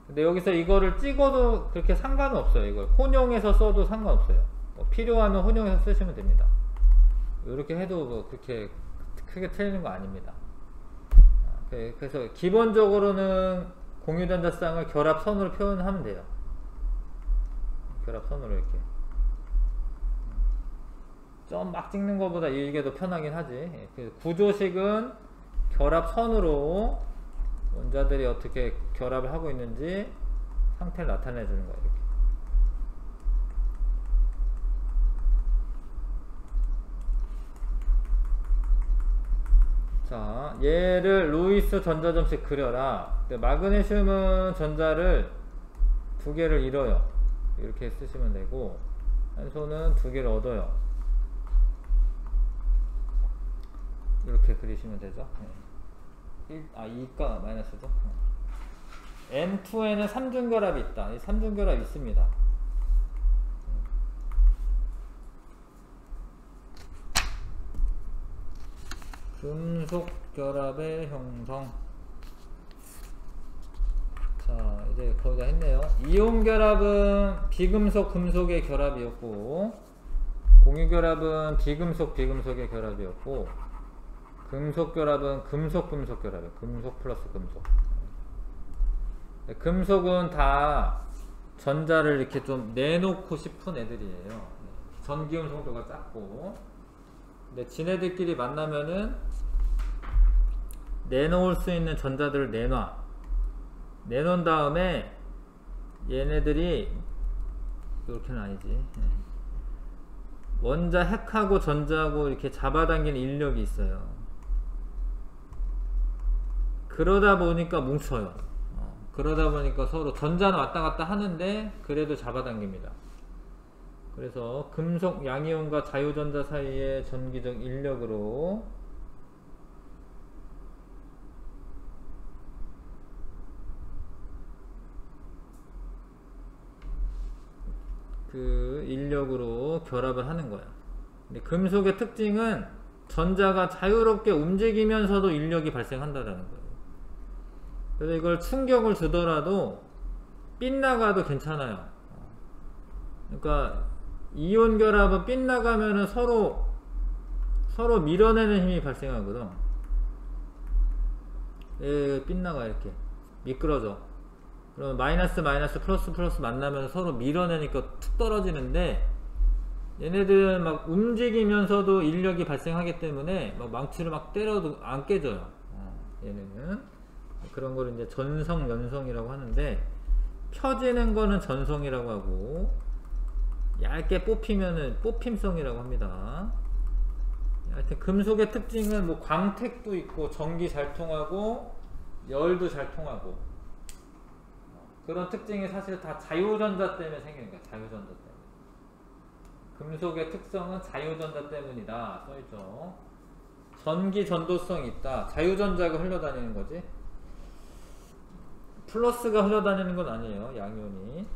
근데 여기서 이거를 찍어도 그렇게 상관은 없어요. 이걸 혼용해서 써도 상관없어요. 필요하면 혼용해서 쓰시면 됩니다. 이렇게 해도 뭐 그렇게 크게 틀리는 거 아닙니다. 그래서 기본적으로는 공유 전자쌍을 결합선으로 표현하면 돼요. 결합선으로 이렇게 점 막 찍는 것보다 이게 더 편하긴 하지. 구조식은 결합선으로 원자들이 어떻게 결합을 하고 있는지 상태를 나타내 주는 거예요. 이렇게. 자, 얘를 루이스 전자점식 그려라. 마그네슘은 전자를 두 개를 잃어요. 이렇게 쓰시면 되고, 산소는 두 개를 얻어요. 이렇게 그리시면 되죠. 2가 마이너스죠. N2에는 3중결합이 있다. 이 3중결합이 있습니다. 금속 결합의 형성. 자, 이제 거의 다 했네요. 이온 결합은 비금속 금속의 결합이었고, 공유 결합은 비금속 비금속의 결합이었고, 금속 결합은 금속 금속 결합이에요. 금속 플러스 금속. 금속은 다 전자를 이렇게 좀 내놓고 싶은 애들이에요. 전기온 성도가 작고. 근데 지네들끼리 만나면은 내놓을 수 있는 전자들을 내놓은 다음에 얘네들이 이렇게는 아니지. 원자 핵하고 전자하고 이렇게 잡아당기는 인력이 있어요. 그러다 보니까 뭉쳐요. 그러다 보니까 서로 전자는 왔다 갔다 하는데 그래도 잡아당깁니다. 그래서 금속 양이온과 자유전자 사이의 전기적 인력으로 그 인력으로 결합을 하는 거야. 근데 금속의 특징은 전자가 자유롭게 움직이면서도 인력이 발생한다라는 거예요. 그래서 이걸 충격을 주더라도 빗나가도 괜찮아요. 그러니까 이온 결합은 빗나가면은 서로 밀어내는 힘이 발생하거든. 빗나가 이렇게 미끄러져. 그러면 마이너스 마이너스 플러스 플러스 만나면 서로 밀어내니까 툭 떨어지는데, 얘네들은 막 움직이면서도 인력이 발생하기 때문에 막 망치를 막 때려도 안 깨져요. 얘네는 그런 거를 이제 전성 연성이라고 하는데, 펴지는 거는 전성이라고 하고 얇게 뽑히면은 뽑힘성이라고 합니다. 하여튼 금속의 특징은 뭐 광택도 있고 전기 잘 통하고 열도 잘 통하고 그런 특징이 사실 다 자유전자 때문에 생기는 거야. 자유전자 때문에. 금속의 특성은 자유전자 때문이다 써있죠. 전기 전도성이 있다. 자유전자가 흘러다니는 거지. 플러스가 흘러다니는 건 아니에요. 양이온이.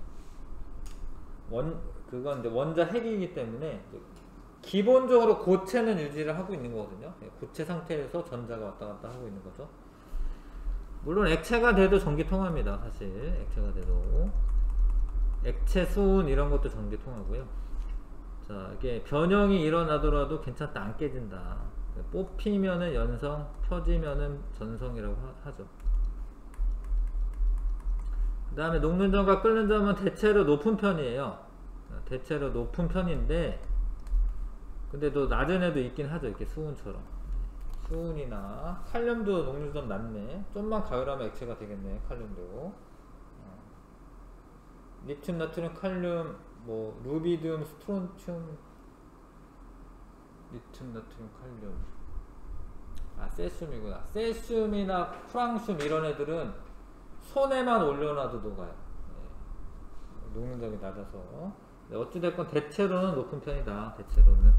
그건 이제 원자 핵이기 때문에 기본적으로 고체는 유지를 하고 있는 거거든요. 고체 상태에서 전자가 왔다 갔다 하고 있는 거죠. 물론 액체가 돼도 전기 통합니다. 사실 액체가 돼도 액체 수은 이런 것도 전기 통하고요. 자, 이게 변형이 일어나더라도 괜찮다. 안 깨진다. 뽑히면은 연성, 펴지면은 전성이라고 하죠. 그 다음에 녹는 점과 끓는 점은 대체로 높은 편이에요. 대체로 높은 편인데, 근데 또 낮은 애도 있긴 하죠. 이렇게 수은처럼. 수은이나 칼륨도 녹는 점 낮네. 좀만 가열하면 액체가 되겠네. 칼륨도. 리튬, 나트륨, 칼륨, 뭐 루비디움, 스트론튬, 리튬, 나트륨, 칼륨. 아, 세슘이구나. 세슘이나 프랑슘 이런 애들은 손에만 올려놔도 녹아요. 네. 녹는 점이 낮아서. 네, 어찌됐건 대체로는 높은 편이다. 대체로는.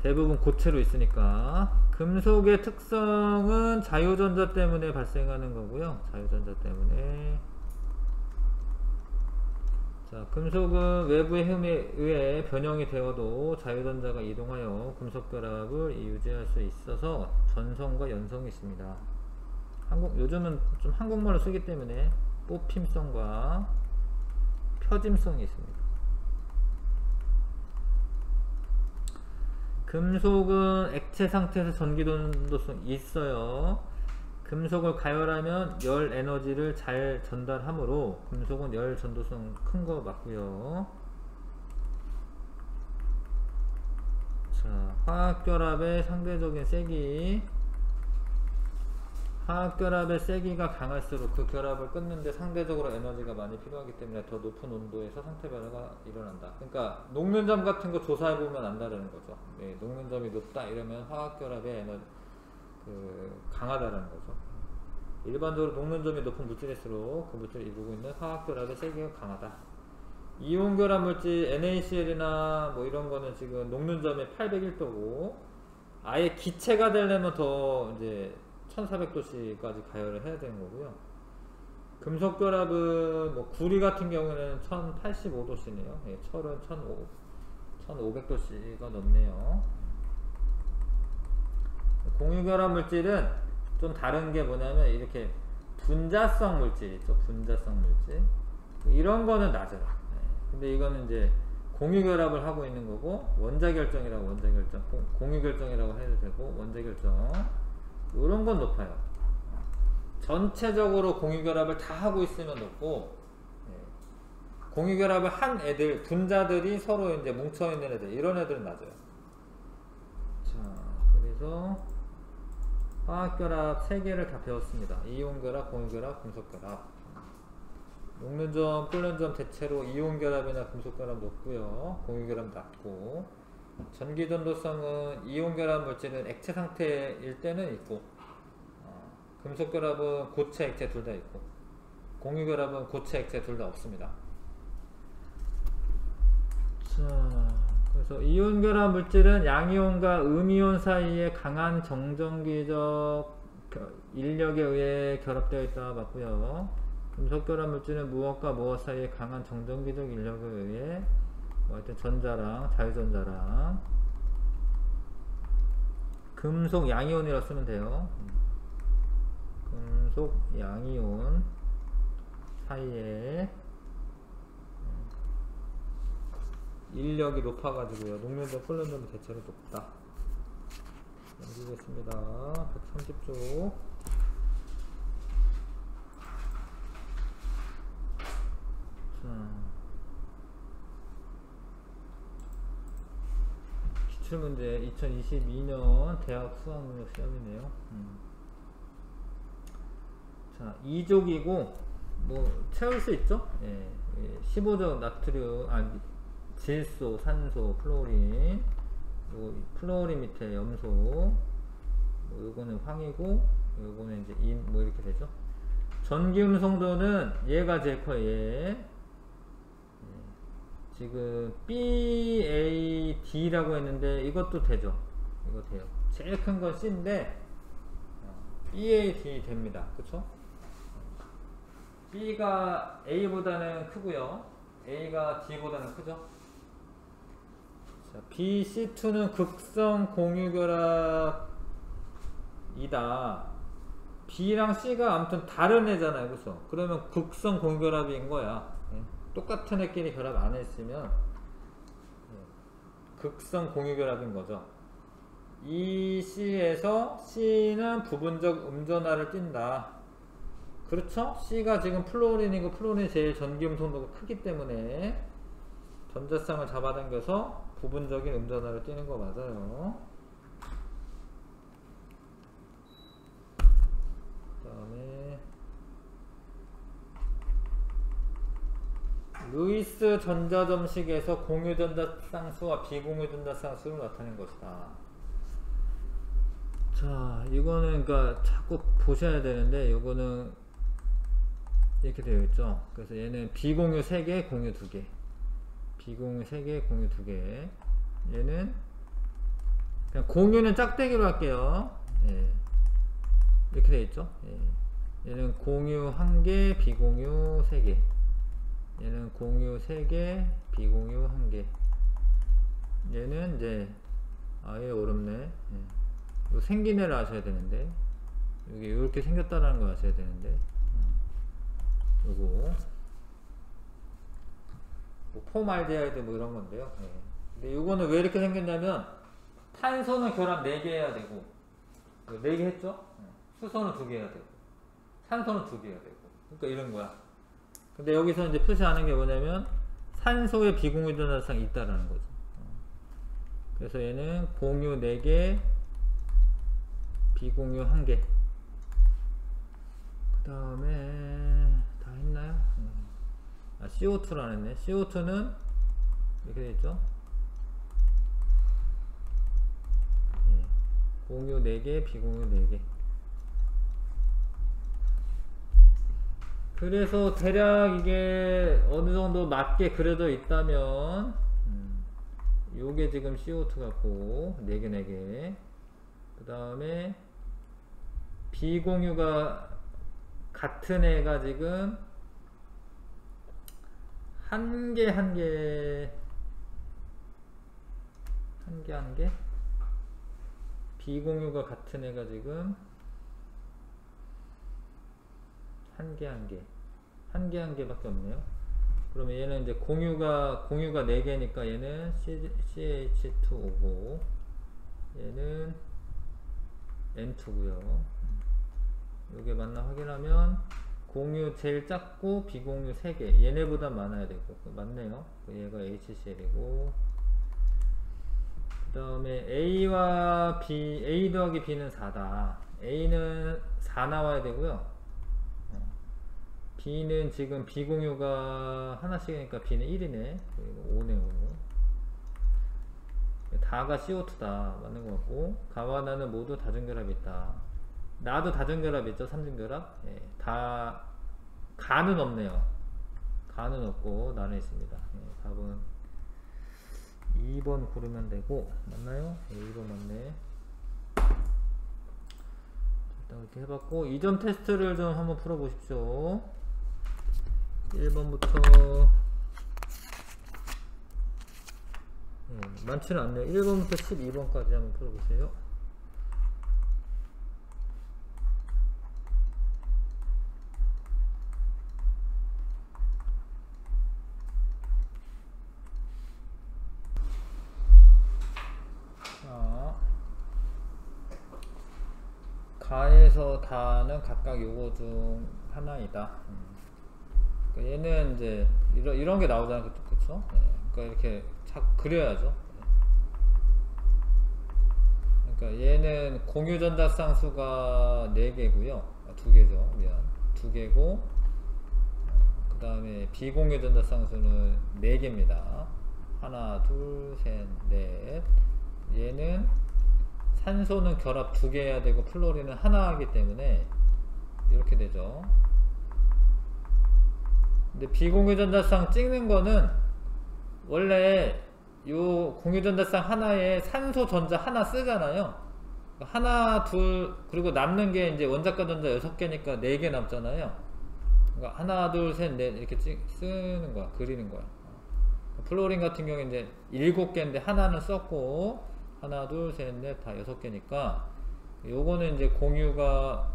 대부분 고체로 있으니까. 금속의 특성은 자유전자 때문에 발생하는 거고요. 자유전자 때문에. 자, 금속은 외부의 힘에 의해 변형이 되어도 자유전자가 이동하여 금속결합을 유지할 수 있어서 전성과 연성이 있습니다. 요즘은 좀 한국말로 쓰기 때문에 뽑힘성과 표짐성이 있습니다. 금속은 액체 상태에서 전기전도성이 있어요. 금속을 가열하면 열 에너지를 잘 전달하므로 금속은 열 전도성 큰 거 맞고요. 자, 화학결합의 상대적인 세기. 화학결합의 세기가 강할수록 그 결합을 끊는데 상대적으로 에너지가 많이 필요하기 때문에 더 높은 온도에서 상태 변화가 일어난다. 그러니까 녹는 점 같은 거 조사해보면 안다라는 거죠. 네, 녹는 점이 높다 이러면 화학결합의 에너지 강하다라는 거죠. 일반적으로 녹는 점이 높은 물질일수록 그 물질을 이루고 있는 화학결합의 세기가 강하다. 이온결합 물질 NaCl이나 뭐 이런 거는 지금 녹는 점이 801도고 아예 기체가 되려면 더 이제 1400도씨까지 가열을 해야 되는 거고요. 금속결합은 뭐 구리 같은 경우는 1085도씨네요. 예, 철은 1500도씨가 넘네요. 공유결합 물질은 좀 다른 게 뭐냐면 이렇게 분자성 물질 있죠. 분자성 물질 이런 거는 낮아요. 근데 이거는 이제 공유결합을 하고 있는 거고 원자결정이라고 원자결정 공유결정이라고 해도 되고 원자결정 이런 건 높아요. 전체적으로 공유결합을 다 하고 있으면 높고 공유결합을 한 애들 분자들이 서로 이제 뭉쳐있는 애들 이런 애들은 낮아요. 자, 그래서 화학결합 3개를 다 배웠습니다. 이온결합, 공유결합, 금속결합. 녹는 점, 끓는 점 대체로 이온결합이나 금속결합 높고요. 공유결합 낮고. 전기전도성은 이온결합 물질은 액체 상태일 때는 있고 금속결합은 고체, 액체 둘 다 있고 공유결합은 고체, 액체 둘 다 없습니다. 자, 그래서 이온결합 물질은 양이온과 음이온 사이에 강한 정전기적 인력에 의해 결합되어 있다 맞고요. 금속결합 물질은 무엇과 무엇 사이에 강한 정전기적 인력에 의해 뭐 하여튼 전자랑 자유전자랑 금속 양이온이라고 쓰면 돼요. 금속 양이온 사이에 인력이 높아가지고요. 녹는 점, 끓는 점이 대체로 높다. 넘기겠습니다. 130쪽. 기출문제 2022년 대학 수학능력 시험이네요. 자, 2족이고 뭐 채울 수 있죠? 예, 15족 나트륨, 질소, 산소, 플로린, 플로린 밑에 염소, 요거는 황이고, 요거는 이제 인, 뭐 이렇게 되죠. 전기음성도는 얘가 제일 커요. 얘. 지금 BAD라고 했는데 이것도 되죠. 이거 돼요. 제일 큰 건 C인데 BAD 됩니다. 그쵸? B가 A보다는 크고요. A가 D보다는 크죠. 자, BC2는 극성 공유결합이다. B랑 C가 아무튼 다른 애잖아요. 그쵸? 그러면 극성 공유결합인 거야. 똑같은 애끼리 결합 안 했으면 극성 공유결합인 거죠. 이 C에서 C는 부분적 음전하를 띈다. 그렇죠? C가 지금 플로린이고 플로린이 제일 전기음 송도가 크기 때문에 전자쌍을 잡아당겨서 부분적인 음전하를 띄는 거 맞아요. 그 다음에 루이스 전자점식에서 공유 전자쌍수와 비공유 전자쌍수를 나타낸 것이다. 자, 이거는 그러니까 자꾸 보셔야 되는데 이거는 이렇게 되어 있죠. 그래서 얘는 비공유 3개, 공유 2개. 비공유 3개, 공유 2개. 얘는 그냥 공유는 짝대기로 할게요. 예. 이렇게 되어 있죠. 예. 얘는 공유 1개, 비공유 3개. 얘는 공유 3개, 비공유 1개. 얘는 이제 아예 어렵네. 예. 요 생긴 애를 아셔야 되는데, 여기 이렇게 생겼다라는 걸 아셔야 되는데, 요거 뭐 폼알데하이드 뭐 이런 건데요. 예. 근데 요거는 왜 이렇게 생겼냐면 탄소는 결합 4개 해야 되고, 4개 했죠? 수소는 2개 해야 되고, 산소는 2개 해야 되고, 그러니까 이런 거야. 근데 여기서 이제 표시하는 게 뭐냐면 산소에 비공유 전자쌍이 있다라는 거죠. 그래서 얘는 공유 4개, 비공유 1개. 그 다음에 다 했나요? 아, CO2를 안 했네. CO2는 이렇게 되어있죠. 예. 공유 4개, 비공유 4개. 그래서 대략 이게 어느 정도 맞게 그려져 있다면, 요게 지금 CO2 같고, 4개, 4개. 그 다음에, 비공유가 같은 애가 지금, 1개, 1개. 비공유가 같은 애가 지금, 1개 밖에 없네요. 그러면 얘는 이제 공유가 4개니까 얘는 CH2O고, 얘는 N2고요. 요게 맞나 확인하면, 공유 제일 작고, 비공유 3개. 얘네보다 많아야 되고, 맞네요. 얘가 HCl이고, 그 다음에 A와 B, A 더하기 B는 4다. A는 4 나와야 되고요. B는 지금 비공유가 하나씩이니까 B는 1이네. 그리고 5네, 5. 다가 CO2다. 맞는 것 같고, 가와 나는 모두 다중결합이 있다. 나도 다중결합 있죠? 삼중결합. 예, 다, 가는 없네요. 가는 없고, 나는 있습니다. 예, 답은 2번 고르면 되고, 맞나요? 예, 2번 맞네. 일단 이렇게 해봤고, 2점 테스트를 좀 한번 풀어보십시오. 1번부터 많지는 않네요. 1번부터 12번까지 한번 풀어보세요. 자, 가에서 다는 각각 요거 중 하나이다. 그러니까 얘는 이제 이런 게 나오잖아요. 그쵸? 네. 그러니까 이렇게 그려야죠. 그러니까 얘는 공유 전자쌍수가 4개고요. 2개죠. 미안. 2개고, 그 다음에 비공유 전자쌍수는 4개입니다. 하나, 둘, 셋, 넷. 얘는 산소는 결합 2개 해야 되고 플로린은 하나 하기 때문에 이렇게 되죠. 근데 비공유 전자쌍 찍는 거는 원래 요 공유 전자쌍 하나에 산소 전자 하나 쓰잖아요. 하나, 둘, 그리고 남는 게 이제 원자과 전자 6개니까 4개 남잖아요. 그러니까 하나, 둘, 셋, 넷 이렇게 쓰는 거야. 그리는 거야. 플로린 같은 경우에 이제 7개인데 하나는 썼고, 하나, 둘, 셋, 넷 다 6개니까 요거는 이제 공유가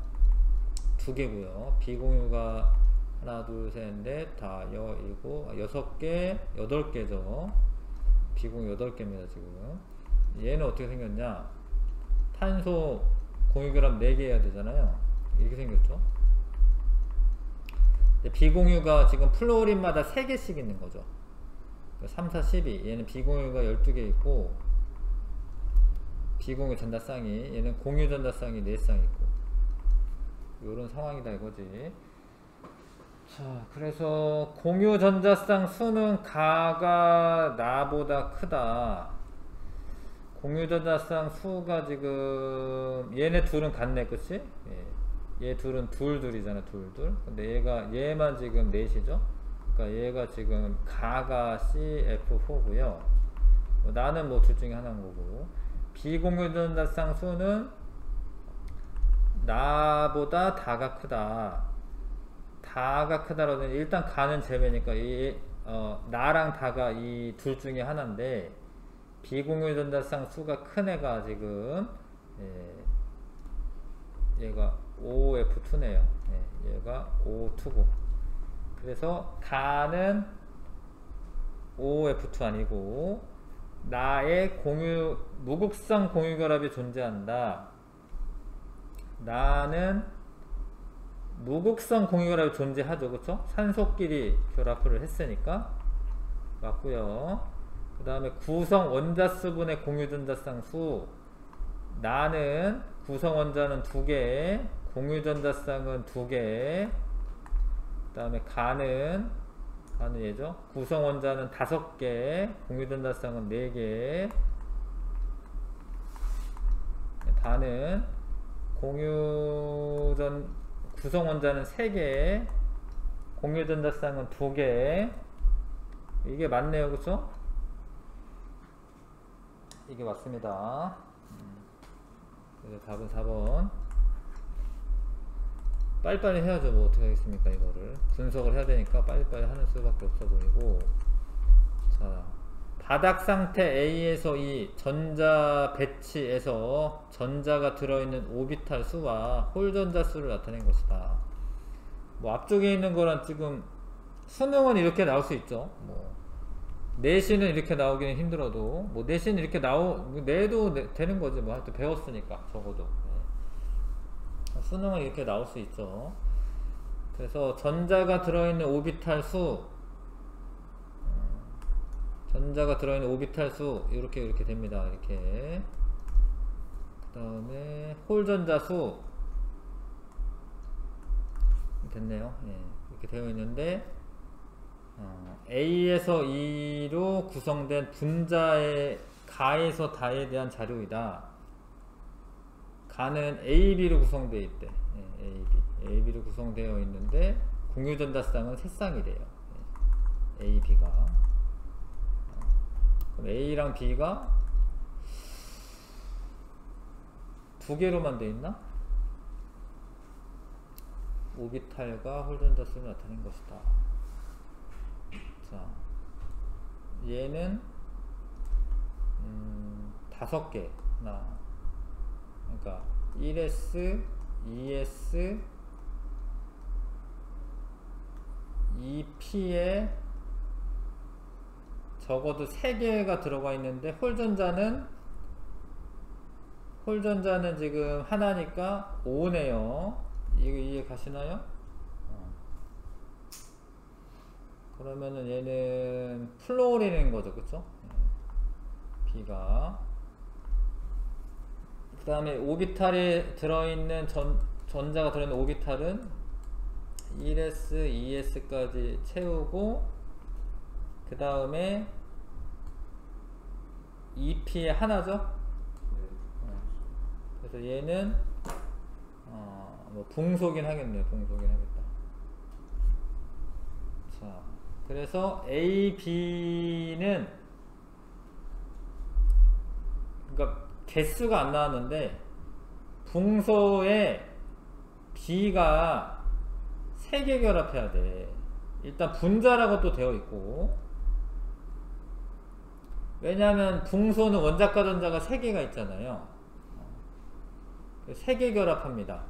2개고요. 비공유가 하나, 둘, 셋, 넷, 다 6개, 8개죠. 비공유 8개입니다, 지금. 얘는 어떻게 생겼냐? 탄소 공유결합 4개 해야 되잖아요. 이렇게 생겼죠. 비공유가 지금 플로린마다 3개씩 있는 거죠. 3, 4, 12. 얘는 비공유가 12개 있고, 비공유 전자쌍이, 얘는 공유 전자쌍이 4쌍 있고, 요런 상황이다 이거지. 자, 그래서 공유 전자쌍 수는 가가 나보다 크다. 공유 전자쌍 수가 지금 얘네 둘은 같네, 그치? 예. 얘 둘은 둘이잖아, 둘. 근데 얘만 지금 넷이죠? 그러니까 얘가 지금 가가 CF4고요. 나는 뭐 둘 중에 하나인 거고. 비공유 전자쌍 수는 나보다 다가 크다. 다가 크다라는 일단 가는 제외니까 나랑 다가 이 둘 중에 하나인데 비공유 전자쌍 수가 큰 애가 지금 얘가 OF2네요. 얘가 O2고 그래서 가는 OF2 아니고 나의 무극성 공유결합이 존재한다. 나는 무극성 공유결합이 존재하죠. 그쵸? 산소끼리 결합을 했으니까 맞고요. 그 다음에 구성 원자수분의 공유전자쌍 수 나는 구성 원자는 2개 공유전자쌍은 2개 그 다음에 가는 얘죠. 구성 원자는 5개 공유전자쌍은 4개 다는 구성 원자는 3개 공유전자쌍은 2개 이게 맞네요. 그쵸? 이게 맞습니다. 그래서 답은 4번. 빨리빨리 해야죠. 뭐 어떻게 하겠습니까 이거를 분석을 해야 되니까 빨리빨리 하는 수밖에 없어 보이고. 자, 바닥 상태 A에서 이 전자 배치에서 전자가 들어있는 오비탈 수와 홀 전자 수를 나타낸 것이다. 뭐 앞쪽에 있는 거랑 지금 수능은 이렇게 나올 수 있죠. 뭐 내신은 이렇게 나오기는 힘들어도 뭐 내신 이렇게 내도 되는 거지. 뭐 하여튼 배웠으니까 적어도 수능은 이렇게 나올 수 있죠. 그래서 전자가 들어있는 오비탈 수 이렇게 됩니다. 이렇게. 그 다음에 홀 전자 수 됐네요. 이렇게 되어 있는데 A에서 E로 구성된 분자의 가에서 다에 대한 자료이다. 가는 AB로 구성되어 있대. AB로 구성되어 있는데 공유전자쌍은 3쌍이래요. AB가. 그럼 A랑 B가 2개로만 되어 있나? 오비탈과 홀전자수를 나타낸 것이다. 자, 얘는 5개 그러니까 1s, 2s, 2p에 적어도 3개가 들어가 있는데 홀전자는 지금 하나니까 5네요. 이거 이해 가시나요? 그러면은 얘는 플로린인 거죠. 그쵸? B가. 그 다음에 오비탈에 들어있는 전자가 들어있는 오비탈은 1s, 2s까지 채우고 그 다음에 2p에 하나죠? 그래서 얘는 뭐 붕소긴 하겠네요. 붕소긴 하겠다. 자, 그래서 A, B는 그러니까 개수가 안 나왔는데 붕소에 B가 3개 결합해야 돼. 일단 분자라고 또 되어 있고, 왜냐하면 붕소는 원자과 전자가 3개가 있잖아요. 3개 결합합니다.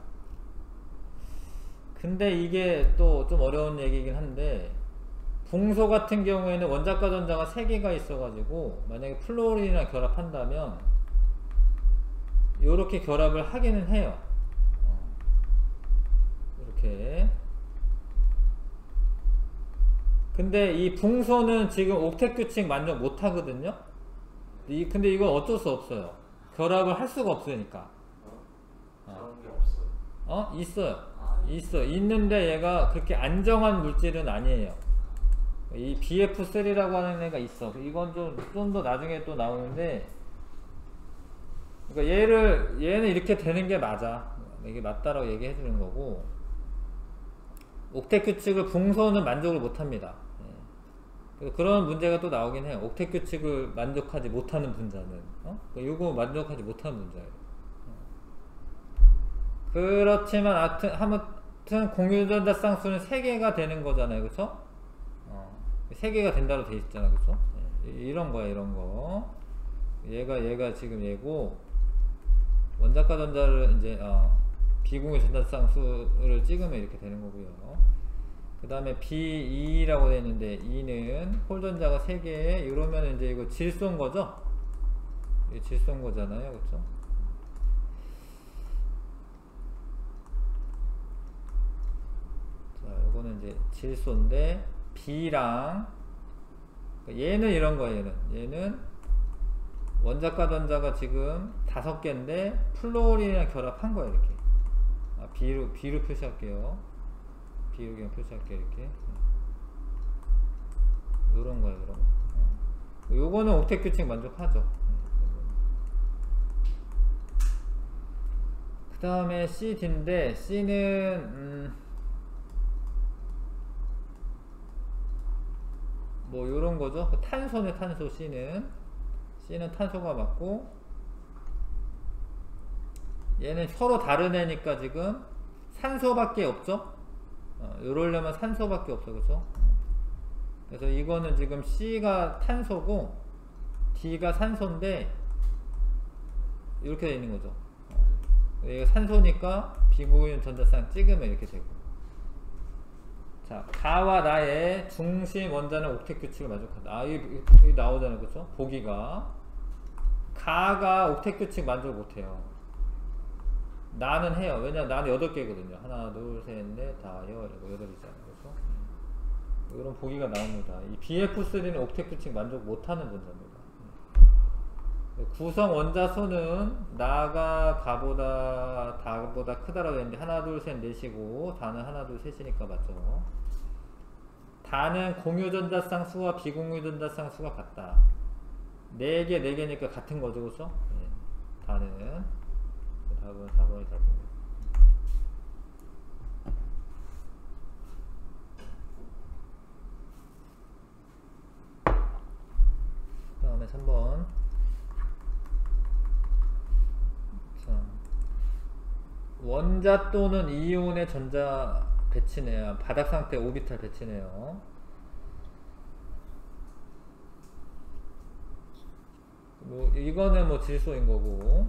근데 이게 또 좀 어려운 얘기긴 한데 붕소 같은 경우에는 원자과 전자가 3개가 있어가지고 만약에 플로린이랑 결합한다면 이렇게 결합을 하기는 해요. 이렇게 근데 이 붕소는 지금 옥텟 규칙 만족 못 하거든요. 근데 이건 어쩔 수 없어요. 결합을 할 수가 없으니까. 그런 게 없어요. 있어요. 아, 있어. 있는데 얘가 그렇게 안정한 물질은 아니에요. 이 BF3라고 하는 애가 있어. 이건 좀 더 나중에 또 나오는데, 그러니까 얘는 이렇게 되는 게 맞아. 이게 맞다라고 얘기해 주는 거고, 옥텟 규칙을 붕소는 만족을 못 합니다. 그런 문제가 또 나오긴 해요. 옥텟 규칙을 만족하지 못하는 분자는, 이거 만족하지 못하는 분자예요. 그렇지만 아무튼 공유전자 쌍수는 3개가 되는 거잖아요. 그쵸? 3개가 된다로 돼 있잖아. 그쵸? 이런 거야, 이런 거. 얘가 지금 얘고, 원자과 전자를 이제, 비공유 전자 쌍수를 찍으면 이렇게 되는 거고요. 그 다음에 B2라고 되어 있는데, 2는 홀전자가 3개, 이러면 이제 이거 질소인 거죠? 이게 질소인 거잖아요. 그쵸? 자, 요거는 이제 질소인데, B랑, 얘는 이런 거예요, 얘는 원자과 전자가 지금 5개인데, 플로린이랑 결합한 거예요, 이렇게. B로 표시할게요. B로 그냥 표시할게요, 이렇게. 요런 거예요, 요런 거. 요거는 옥텟 규칙 만족하죠. 그 다음에 CD인데, C는, 뭐 요런 거죠. 탄소네, 탄소. C는 탄소가 맞고, 얘는 서로 다른 애니까 지금 산소밖에 없죠. 요러려면 산소밖에 없어. 그죠? 그래서 이거는 지금 C가 탄소고 D가 산소인데 이렇게 돼 있는 거죠. 얘가 산소니까 비공유 전자쌍 찍으면 이렇게 되고. 자, 가와 나의 중심 원자는 옥텟 규칙을 만족한다. 여기 나오잖아요. 그쵸? 보기가. 가가 옥텟 규칙 만족을 못해요. 나는 해요. 왜냐면 나는 8개거든요. 하나, 둘, 셋, 넷, 다, 8이잖아요. 그쵸? 이런 보기가 나옵니다. 이 BF3는 옥텟 규칙 만족 못하는 분자입니다. 구성 원자 수는 나가 가보다 다보다 크다라고 했는데 하나 둘 셋 넷이고 다는 하나 둘 셋이니까 맞죠. 다는 공유전자쌍 수와 비공유전자쌍 수가 같다. 4개 4개니까 같은 거죠. 그렇죠? 네. 다는 답은 4번이 답입니다. 그 다음에 3번. 원자 또는 이온의 전자 배치네요. 바닥 상태 오비탈 배치네요. 뭐 이거는 뭐 질소인 거고,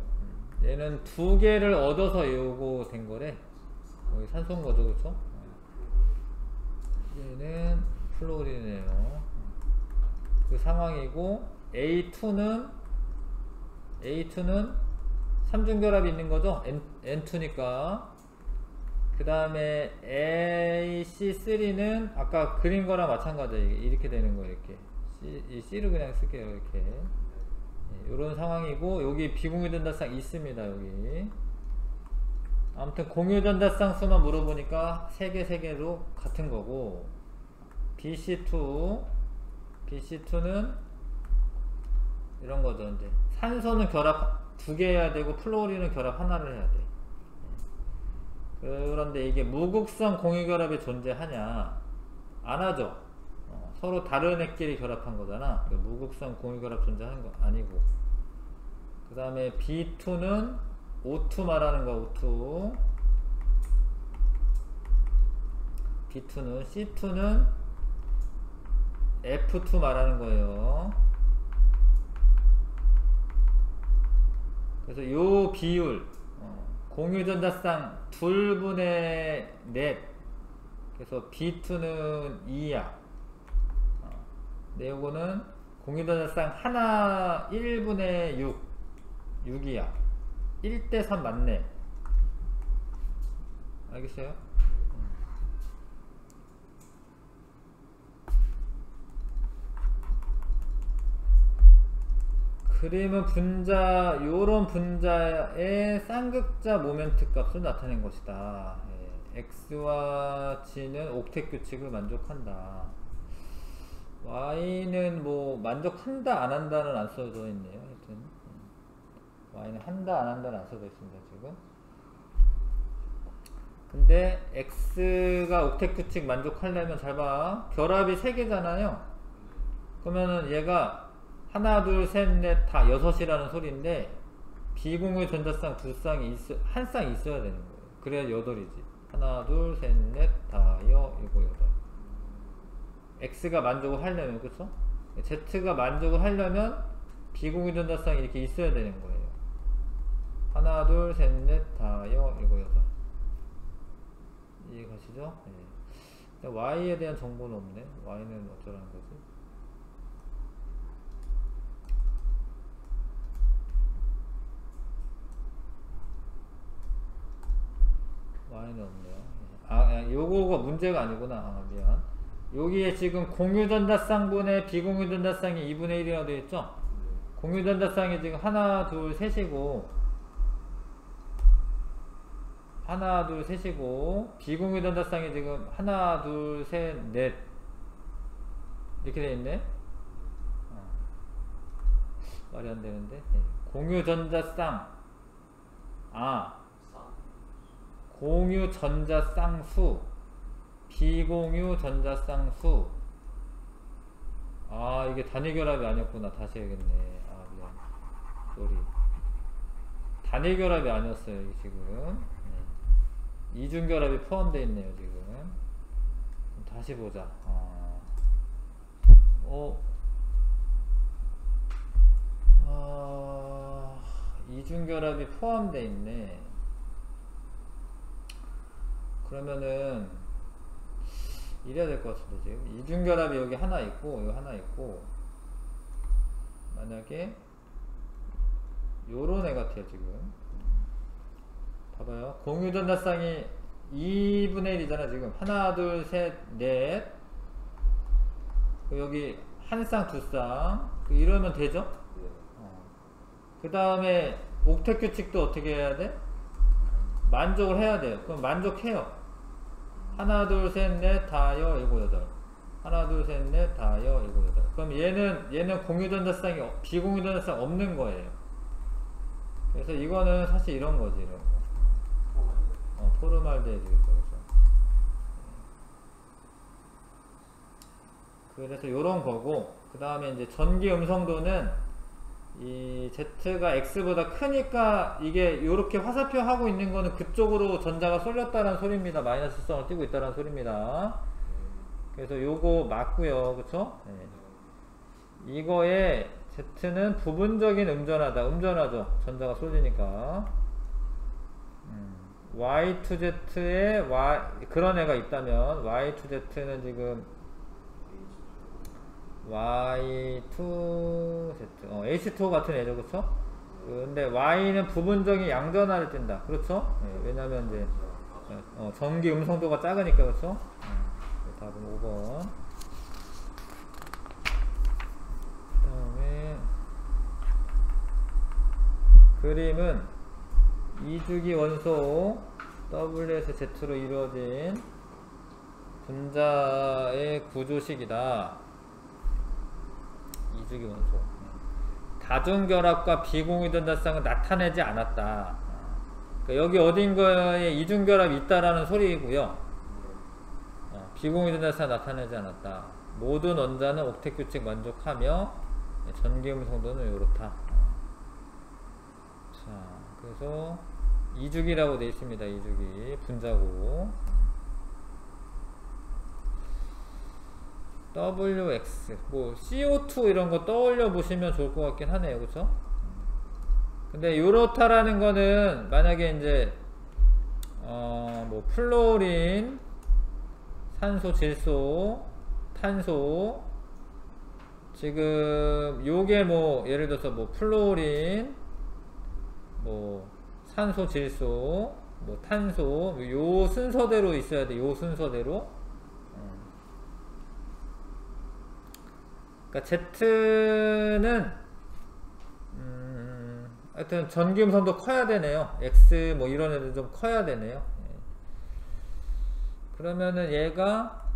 얘는 2개를 얻어서 요거 된 거래. 여기 산소인 거죠, 그렇죠? 얘는 플로린이네요. 그 상황이고, A2는 3중결합이 있는 거죠? N2니까. 그 다음에 AC3는 아까 그린 거랑 마찬가지예요. 이렇게 되는 거예요. 이렇게. 이 C를 그냥 쓸게요. 이렇게. 이런 상황이고, 여기 비공유전자쌍 있습니다. 여기. 아무튼 공유전자쌍 수만 물어보니까 3개로 같은 거고, BC2는 이런 거죠. 이제 산소는 결합 2개 해야 되고 플로린은 결합 하나를 해야 돼. 그런데 이게 무극성 공유결합이 존재하냐? 안 하죠. 서로 다른 애끼리 결합한 거잖아. 무극성 공유결합 존재하는 거 아니고. 그 다음에 B2는 O2 말하는 거. O2 B2는 C2는 F2 말하는 거예요. 그래서 요 비율, 공유전자쌍 2분의 4, 그래서 B2는 2야. 근데 요거는 공유전자쌍 하나 1분의 6이야. 1대3 맞네. 알겠어요? 그림은 분자, 요런 분자의 쌍극자 모멘트 값을 나타낸 것이다. 예, x와 g는 옥텟 규칙을 만족한다. y는 뭐 만족한다 안 한다는 안 써져 있네요. 하여튼 y는 한다 안 한다는 안 써져 있습니다 지금. 근데 x가 옥텟 규칙 만족하려면 잘 봐. 결합이 3개잖아요. 그러면은 얘가 하나 둘 셋 넷 다 6이라는 소리인데 비공유 전자쌍 한 쌍 있어야 되는 거예요. 그래야 8이지. 하나 둘 셋 넷 다 여 이거 8. x가 만족을 하려면, 그쵸? z가 만족을 하려면 비공유 전자쌍이 이렇게 있어야 되는 거예요. 하나 둘 셋 넷 다 여 이거 8. 이해가시죠? 네. y에 대한 정보는 없네. y는 어쩌라는 거지? y는 없네요. 요거가 문제가 아니구나. 미안. 여기에 지금 공유전자쌍분의 비공유전자쌍이 2분의 1이라고 되어 있죠? 공유전자쌍이 지금 하나 둘 셋이고 하나 둘 셋이고 비공유전자쌍이 지금 하나 둘 셋 넷 이렇게 되어 있네. 말이 안 되는데. 네. 공유전자쌍 공유전자쌍수 비공유 전자쌍수. 이게 단위결합이 아니었구나. 다시 해야겠네. 미안. 쏘리. 단위결합이 아니었어요. 이게 지금. 네. 이중결합이 포함되어 있네요. 지금. 다시 보자. 이중결합이 포함되어 있네. 그러면은 이래야 될 것 같은데 지금 이중결합이 여기 하나 있고 여기 하나 있고 만약에 요런 애 같아요 지금. 봐봐요. 공유전자쌍이 2분의 1이잖아 지금. 하나 둘 셋 넷 여기 한 쌍 두 쌍 이러면 되죠? 그 다음에 옥텟 규칙도 어떻게 해야 돼? 만족을 해야 돼요. 그럼 만족해요. 하나 둘 셋 넷 다 여 이거 8. 하나 둘 셋 넷 다 여 이거 8. 그럼 얘는 공유전자쌍이 비공유전자쌍 없는 거예요. 그래서 이거는 사실 이런 거지. 이런 거. 포르말데히드 그래서. 그래서 요런 거고, 그 다음에 이제 전기 음성도는 이 Z가 X보다 크니까 이게 요렇게 화살표 하고 있는 거는 그쪽으로 전자가 쏠렸다는 소리입니다. 마이너스성을 띄고 있다는 소리입니다. 그래서 요거 맞고요. 그쵸? 네. 이거에 Z는 부분적인 음전하다. 음전하죠. 전자가 쏠리니까. Y2Z에 그런 애가 있다면 Y2Z는 지금 Y2Z H2O 같은 애죠. 그쵸? 근데 Y는 부분적인 양전하를 띈다. 그렇죠? 네, 왜냐면 이제 전기 음성도가 작으니까. 그렇죠? 답은 5번. 그 다음에 그림은 이주기 원소 W에서 Z로 이루어진 분자의 구조식이다. 이주기 원소. 다중결합과 비공유전자쌍은 나타내지 않았다. 그러니까 여기 어딘가에 이중결합이 있다라는 소리이고요. 비공유전자쌍 나타내지 않았다. 모든 원자는 옥텟 규칙 만족하며 전기음성도는 이렇다. 자, 그래서 이주기라고 되어 있습니다. 이주기 분자고. WX 뭐 CO2 이런 거 떠올려 보시면 좋을 것 같긴 하네요. 그쵸? 근데 요렇다라는 거는 만약에 이제 뭐 플로린, 산소, 질소, 탄소, 지금 요게 뭐 예를 들어서 뭐 플로린, 뭐 산소, 질소, 뭐 탄소, 요 순서대로 있어야 돼. 요 순서대로. 그러니까 Z는 하여튼 전기음성도 커야 되네요. X 뭐 이런 애들 좀 커야 되네요. 예. 그러면은 얘가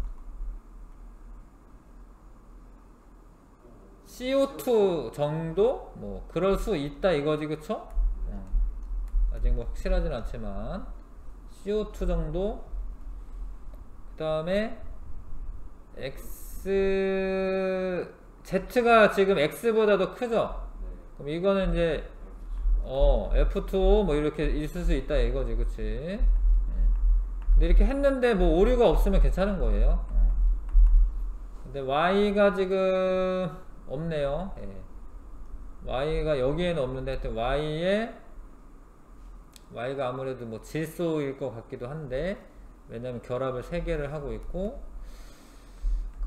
CO2 정도 뭐 그럴 수 있다 이거지, 그쵸? 아직 뭐 확실하진 않지만 CO2 정도. 그 다음에 Z가 지금 X보다 더 크죠? 그럼 이거는 이제 F2 뭐 이렇게 있을 수 있다 이거지, 그치? 예. 근데 이렇게 했는데 뭐 오류가 없으면 괜찮은 거예요. 근데 Y가 지금 없네요. 예. Y가 여기에는 없는데 하여튼 Y가 아무래도 뭐 질소일 것 같기도 한데, 왜냐면 결합을 3개를 하고 있고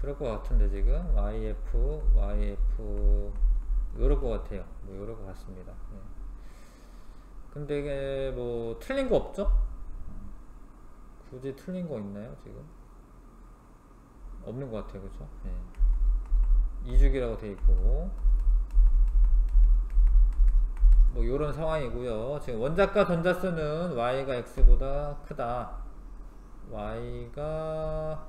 그럴 것 같은데 지금 YF 요럴 것 같아요. 뭐 요럴 것 같습니다. 예. 근데 이게 뭐 틀린 거 없죠? 굳이 틀린 거 있나요 지금? 없는 것 같아요, 그쵸? 예. 2주기라고 돼 있고 뭐 요런 상황이고요. 지금 원자과 전자수는 Y가 X보다 크다. Y가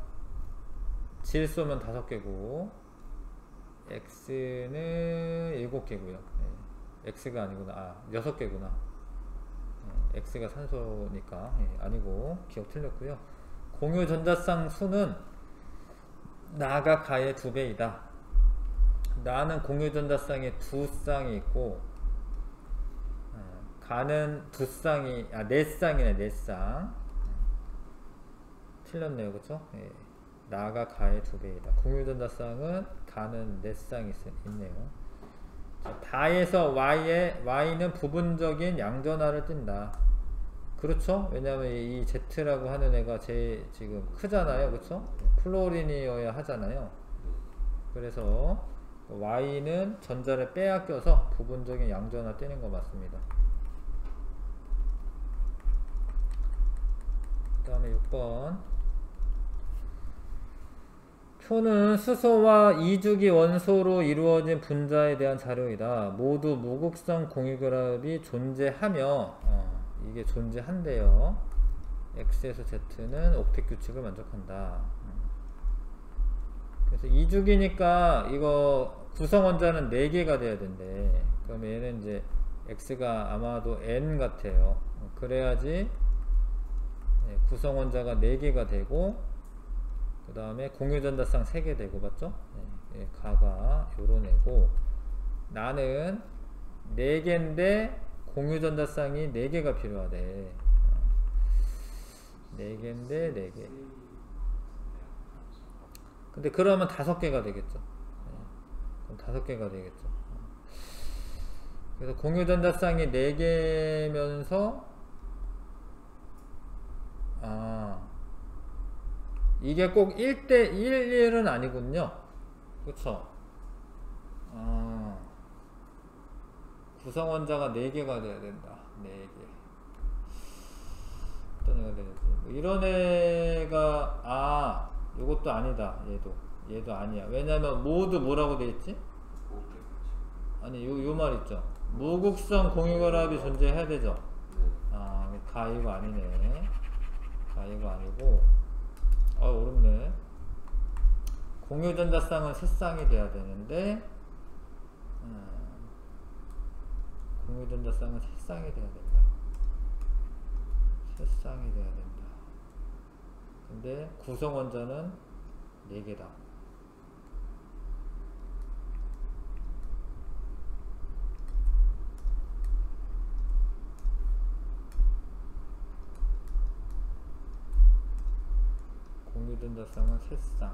질소면 5개고 X는 7개고요. 예. X가 아니구나. 6개구나. 예. X가 산소니까. 예. 아니고 기억 틀렸고요. 공유 전자쌍 수는 나가 가의 2배이다. 나는 공유 전자쌍에 2쌍이 있고 가는 2쌍이 4쌍이네. 4쌍. 틀렸네요, 그쵸? 예. 나가 가의 2배이다. 공유전자쌍은 가는 4쌍이 있네요. 자, 다에서 Y는 부분적인 양전하를 띈다. 그렇죠? 왜냐면 이 Z라고 하는 애가 제일 지금 크잖아요, 그쵸? 플로린이어야 하잖아요. 그래서 Y는 전자를 빼앗겨서 부분적인 양전하 띄는 거 맞습니다. 그 다음에 6번. 표는 수소와 이주기 원소로 이루어진 분자에 대한 자료이다. 모두 무극성 공유결합이 존재하며 이게 존재한대요. X에서 Z는 옥텟 규칙을 만족한다. 그래서 이주기니까 이거 구성원자는 4개가 돼야 된대. 그럼 얘는 이제 X가 아마도 N 같아요. 그래야지 구성원자가 4개가 되고 그 다음에 공유전자쌍 3개 되고, 맞죠? 예, 가가 요런 애고, 나는 4개인데 공유전자쌍이 4개가 필요하대. 4개인데 4개. 근데 그러면 5개가 되겠죠. 그럼 5개가 되겠죠. 그래서 공유전자쌍이 4개면서 이게 꼭 1대 1은 아니군요. 그쵸? 구성원자가 4개가 돼야 된다. 4개. 어떤 애가 되지? 뭐 이런 애가, 요것도 아니다. 얘도 아니야. 왜냐면 모두 뭐라고 돼 있지? 아니, 요 말 있죠. 무극성 공유결합이 존재해야 되죠. 가 이거 아니네. 가 이거 아니고, 어렵네. 공유전자쌍은 3쌍이 돼야 되는데, 공유전자쌍은 3쌍이 돼야 된다. 3쌍이 돼야 된다. 근데 구성원자는 4개다. 공유전자쌍은 3쌍.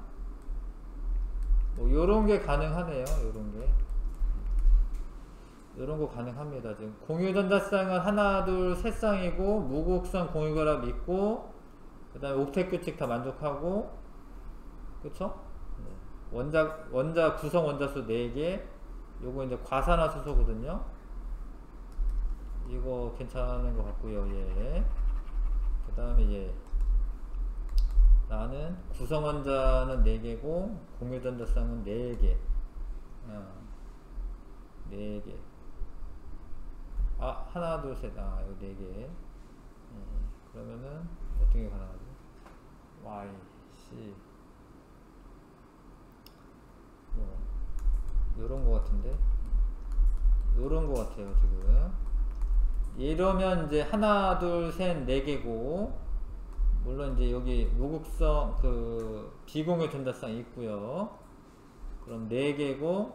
뭐 요런 게 가능하네요. 요런 거 가능합니다. 지금 공유전자쌍은 하나, 둘, 3쌍이고 무극성 공유결합 있고 그 다음에 옥텟 규칙 다 만족하고, 그쵸? 원자 구성 원자수 4개. 요거 이제 과산화수소거든요. 이거 괜찮은 것 같고요. 예. 그 다음에 얘 나는 구성원자는 4개고 공유전자쌍은 4개. 4개. 하나 둘 셋 여기 4개. 그러면은 어떻게 가능하지? Y, C 뭐 요런 거 같은데, 요런 거 같아요 지금. 이러면 이제 하나 둘 셋 4개고, 물론 이제 여기 무극성 비공유 전자쌍이 있고요. 그럼 4개고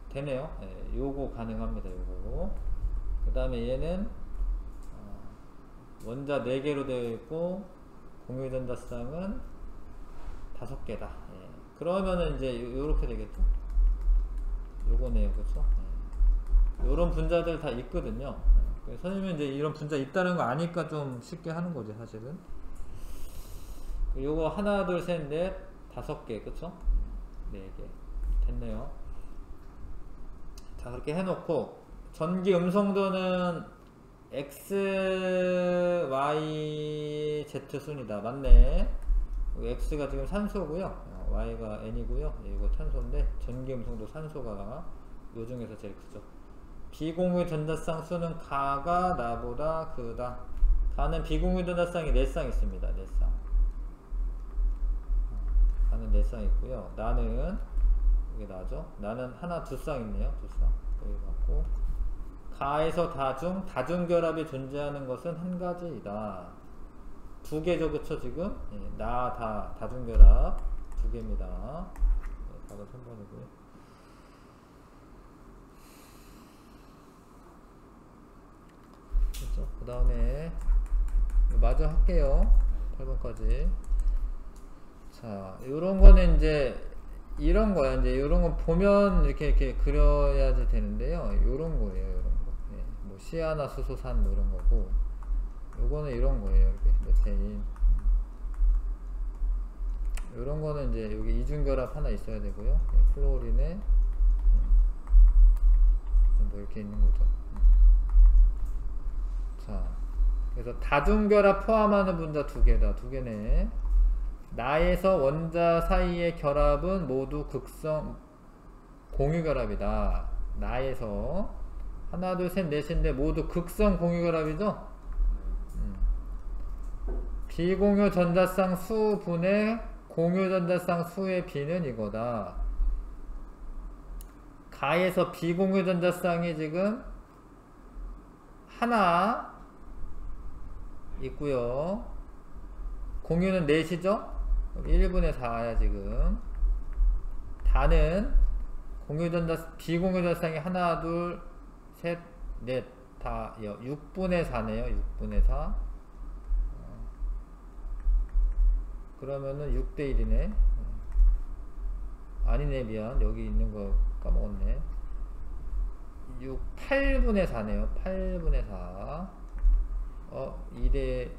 되네요. 요거 가능합니다. 요거. 그 다음에 얘는 원자 4개로 되어 있고 공유 전자쌍은 5개다. 그러면은 이제 요렇게 되겠죠. 요거네요. 그쵸? 요런 분자들 다 있거든요. 선생님은 이제 이런 분자 있다는 거 아니까 좀 쉽게 하는 거지 사실은. 요거 하나 둘 셋 넷 5개 그쵸? 4개 됐네요. 자, 그렇게 해놓고 전기 음성도는 X, Y, Z 순이다. 맞네. X가 지금 산소고요, Y가 N이고요, 이거 탄소인데 전기 음성도 산소가 요 중에서 제일 크죠. 비공유 전자쌍 수는 가가 나보다 크다. 가는 비공유 전자쌍이 4쌍 있습니다. 4쌍. 가는 4쌍 있고요. 나는 이게 나죠. 나는 하나 2쌍 있네요. 2쌍. 여기 갖고 가에서 다중결합이 존재하는 것은 한 가지이다. 2개죠, 그쵸 지금? 다중결합 2개입니다. 답은 3번이고요. 그 다음에 마저 할게요. 8번까지. 자, 요런 거는 이제 이런 거야. 이제 요런 거 보면 이렇게 그려야지 되는데요. 요런 거예요. 요런 거. 뭐 시아나 수소산 뭐 이런 거고, 요거는 이런 거예요. 이렇게 메테인. 요런 거는 이제 여기 이중결합 하나 있어야 되고요. 플로린에 뭐 이렇게 있는 거죠. 자, 그래서 다중결합 포함하는 분자 2개다. 2개네. 나에서 원자 사이의 결합은 모두 극성 공유결합이다. 나에서 하나 둘 셋 넷인데 모두 극성 공유결합이죠. 비공유 전자쌍 수분의 공유 전자쌍 수의 비는 이거다. 가에서 비공유 전자쌍이 지금 하나 있고요. 공유는 4이죠? 1분의 4야 지금. 다는 비공유 전자쌍이 하나 둘 셋 넷 다 6분의 4네요. 6분의 4. 그러면은 6대 1이네. 아니네, 미안. 여기 있는 거 까먹었네. 8분의 4네요. 8분의 4. 2대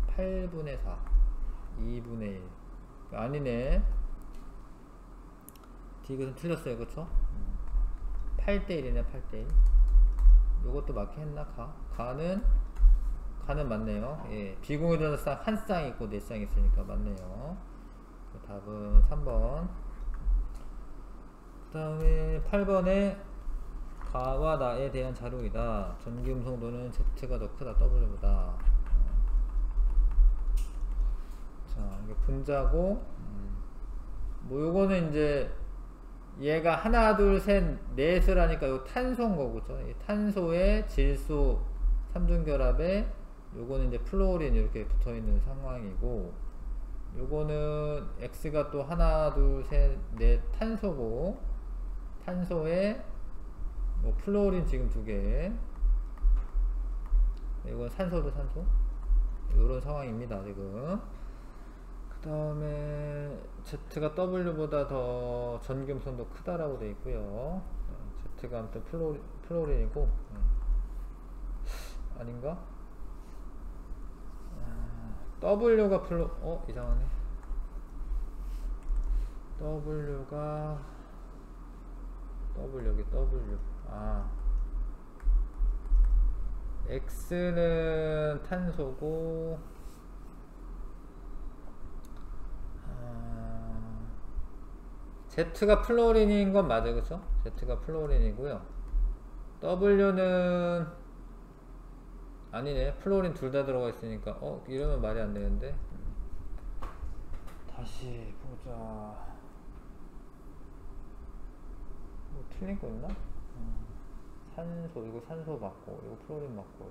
8분의 4. 2분의 1. 아니네. 디귿은 틀렸어요. 그쵸? 8대 1이네. 8대 1. 요것도 맞게 했나? 가는 맞네요. 비공유 전자쌍 한 쌍 있고 4쌍 있으니까 맞네요. 답은 3번. 그 다음에 8번에 가와 나에 대한 자료이다. 전기 음성도는 Z가 더 크다. W보다. 자, 이게 분자고, 뭐 요거는 이제 얘가 하나 둘 셋 넷을 하니까 요 탄소인 거고, 그죠? 탄소에 질소 3중결합에 요거는 이제 플로린 이렇게 붙어 있는 상황이고, 요거는 X가 또 하나 둘 셋 넷 탄소고, 탄소에 뭐 플로린 지금 2개. 이건 산소도 산소. 요런 상황입니다 지금. 그 다음에 Z가 W보다 더 전기음성도 크다라고 되어 있고요. Z가 아무튼 플로린이고, 아닌가? W가 이상하네. W가 여기 W. X는 탄소고, Z가 플로린인 건 맞아요. 그쵸? Z가 플로린이고요. W는 아니네. 플로린 둘 다 들어가 있으니까 이러면 말이 안 되는데. 다시 보자. 뭐 틀린 거 있나? 산소, 이거 산소 맞고, 이거 플로린 맞고.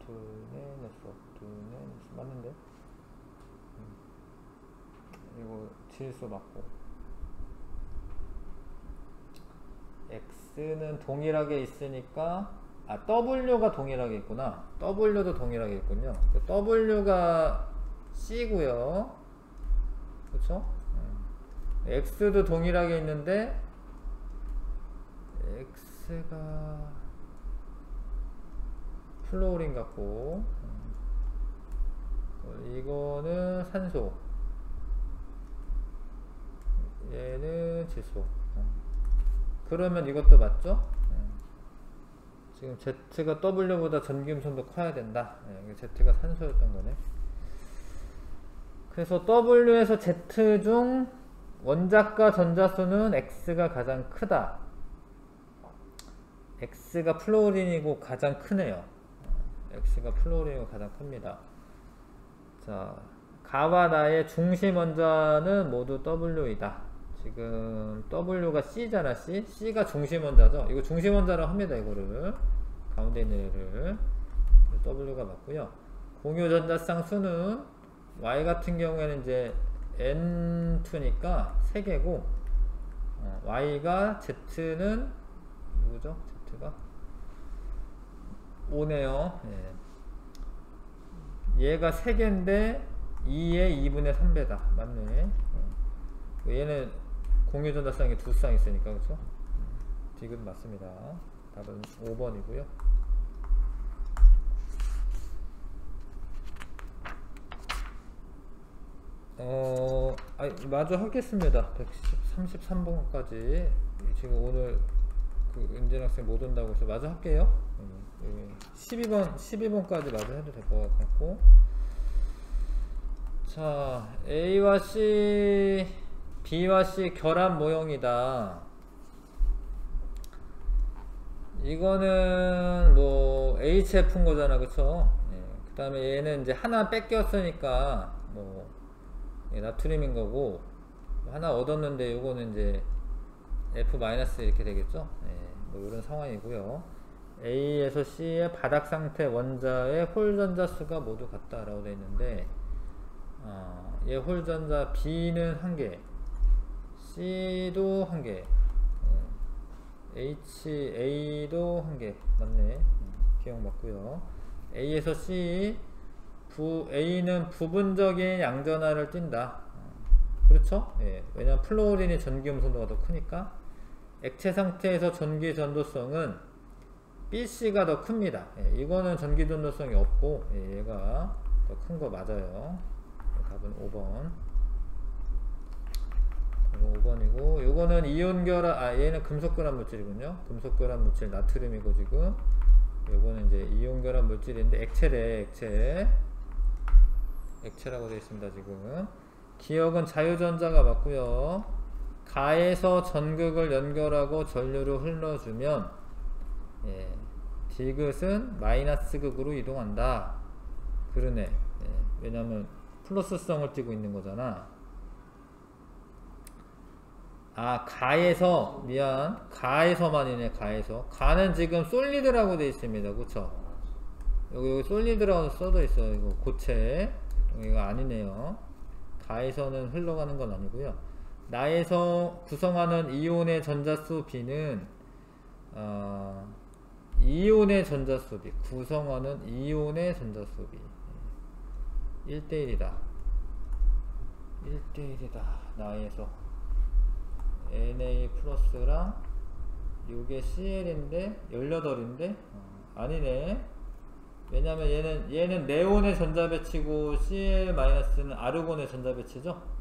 두네네스 맞는데? 이거 질소 맞고. X는 동일하게 있으니까 W가 동일하게 있구나. W도 동일하게 있군요. W가 C고요. 그쵸? X도 동일하게 있는데 X가 플로린 같고, 이거는 산소, 얘는 질소. 그러면 이것도 맞죠? 지금 Z가 W보다 전기음성도 커야 된다. Z가 산소였던 거네. 그래서 W에서 Z 중 원자과 전자수는 X가 가장 크다. X가 플로린이고 가장 크네요. X가 플로린이고 가장 큽니다. 자, 가와 나의 중심 원자는 모두 W이다. 지금 W가 C잖아. C가 중심 원자죠. 이거 중심 원자라고 합니다. 이거를 가운데 있는 애를 W가 맞고요. 공유 전자쌍 수는 Y 같은 경우에는 이제 N2니까 3개고, Y가 Z는 누구죠? Z가 5네요. 얘가 3개인데 2의 2분의 3배다. 맞네. 얘는 공유 전자쌍이 2쌍 있으니까, 그렇죠? 디귿 맞습니다. 답은 5번이고요. 마저 하겠습니다. 133번까지. 지금 오늘 은진 학생 못 온다고 해서 마저 할게요. 12번까지 마저 해도 될 것 같고. 자, A와 C, B와 C 결합 모형이다. 이거는 뭐 HF인 거잖아, 그쵸? 그 다음에 얘는 이제 하나 뺏겼으니까 뭐 나트륨인 거고, 하나 얻었는데 요거는 이제 F- 이렇게 되겠죠? 뭐 이런 상황이고요. A에서 C의 바닥 상태 원자의 홀 전자 수가 모두 같다라고 되어 있는데, 얘 홀 전자 B는 1개, C도 1개, A도 1개. 맞네. 기억 맞고요. A에서 C, A는 부분적인 양전하를 띈다. 그렇죠? 왜냐면 플로린이 전기 음성도가 더 크니까. 액체 상태에서 전기 전도성은 BC가 더 큽니다. 이거는 전기 전도성이 없고, 얘가 더 큰 거 맞아요. 답은 5번. 5번이고, 요거는 이온 결합, 얘는 금속 결합 물질이군요. 금속 결합 물질 나트륨이고, 지금 요거는 이제 이온 결합 물질인데 액체래. 액체라고 되어 있습니다. 지금 기억은 자유전자가 맞고요. 가에서 전극을 연결하고 전류를 흘러주면 디귿은 마이너스 극으로 이동한다. 그러네. 왜냐면 플러스성을 띠고 있는 거잖아. 가에서만이네. 가는 지금 솔리드라고 되어 있습니다. 그쵸? 여기 솔리드라고 써져 있어요. 이거 고체. 이거 아니네요. 가에서는 흘러가는 건 아니고요. 나에서 구성하는 이온의 전자수 B는 이온의 전자수 B, 구성하는 이온의 전자수 B 1대1이다. 나에서 Na 플러스랑 요게 CL인데 18인데 아니네. 왜냐면 얘는 네온의 전자 배치고 Cl-는 아르곤의 전자 배치죠?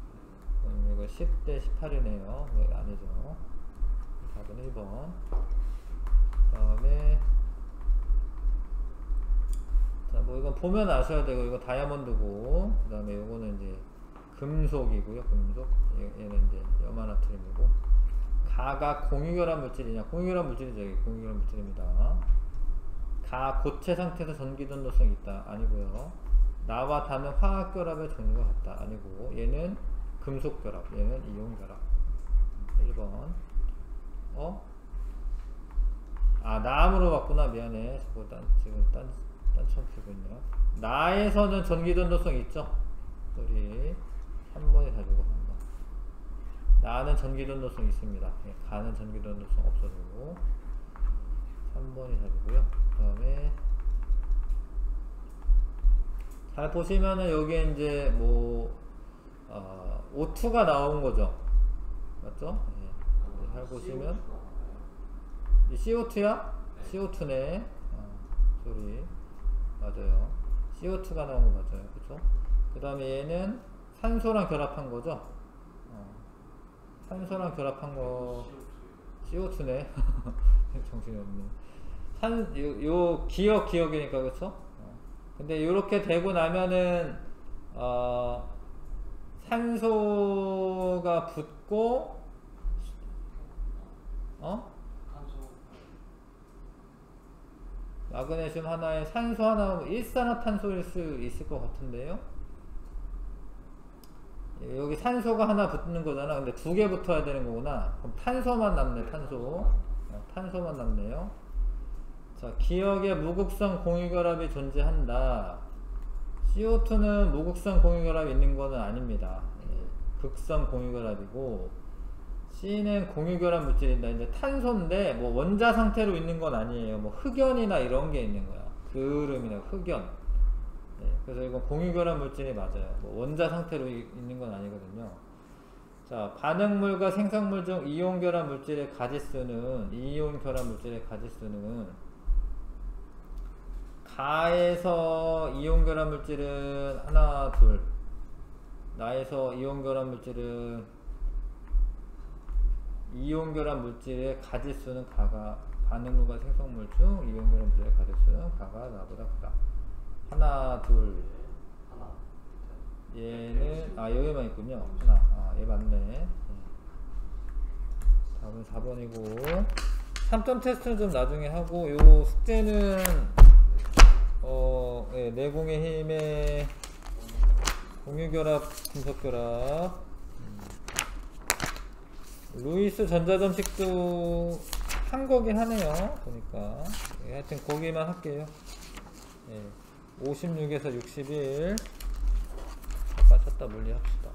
이거 10대 18이네요. 이거 아니죠. 답은 1번. 그 다음에, 자, 뭐 이건 보면 아셔야 되고, 이거 다이아몬드고, 그 다음에 요거는 이제 금속이고요. 금속. 얘는 이제 염화나트륨이고. 가가 공유결합 물질이냐? 공유결합 물질이죠. 여기 공유결합 물질입니다. 가 고체 상태에서 전기 전도성이 있다. 아니고요. 나와 다는 화학결합의 종류가 같다. 아니고 얘는 금속결합, 얘는 이온결합. 1번. 나음으로 봤구나. 미안해. 저거 지금 딴 처음 쓰고 있네요. 나에서는 전기 전도성이 있죠. 우리 3번이 가지고 한다. 나는 전기 전도성이 있습니다. 가는 전기 전도성 없어지고 3번이 답이고요. 그 다음에 잘 보시면은 여기에 이제 뭐 O2가 나온 거죠. 맞죠? 잘 보시면 이 CO2야? CO2네. 소리 맞아요. CO2가 나온 거 맞아요. 그쵸? 그 다음에 얘는 산소랑 결합한 거죠. 산소랑 결합한 거 CO2네. 정신이 없네. 요 기억이니까 그쵸? 근데 요렇게 되고 나면은 산소가 붙고 마그네슘 하나에 산소 하나, 일산화탄소일 수 있을 것 같은데요. 여기 산소가 하나 붙는 거잖아. 근데 두 개 붙어야 되는 거구나. 그럼 탄소만 남네. 탄소만 남네요. 자, 기억에 무극성 공유결합이 존재한다. CO2는 무극성 공유결합이 있는 거는 아닙니다. 극성 공유결합이고, C는 공유결합 물질이다. 이제 탄소인데 뭐 원자 상태로 있는 건 아니에요. 뭐 흑연이나 이런 게 있는 거야. 그름이나 흑연. 그래서 이건 공유결합 물질이 맞아요. 뭐 원자 상태로 있는 건 아니거든요. 자, 반응물과 생성물 중 이온결합 물질의 가지수는 가에서 이온결합 물질은 하나, 둘. 나에서 이온결합 물질은 이온결합 물질의 가지수는 가가, 반응물과 생성물 중 이온결합 물질의 가지수는 가가 나보다 크다. 하나, 둘. 얘는 여기만 있군요. 하나. 얘 맞네. 다음은 4번이고 3점 테스트는 좀 나중에 하고, 요 숙제는 내공의 힘의 공유결합, 금속결합, 루이스 전자점식도 한 거긴 하네요. 보니까. 하여튼 거기만 할게요. 56에서 61 잠깐 찾다 물리 합시다.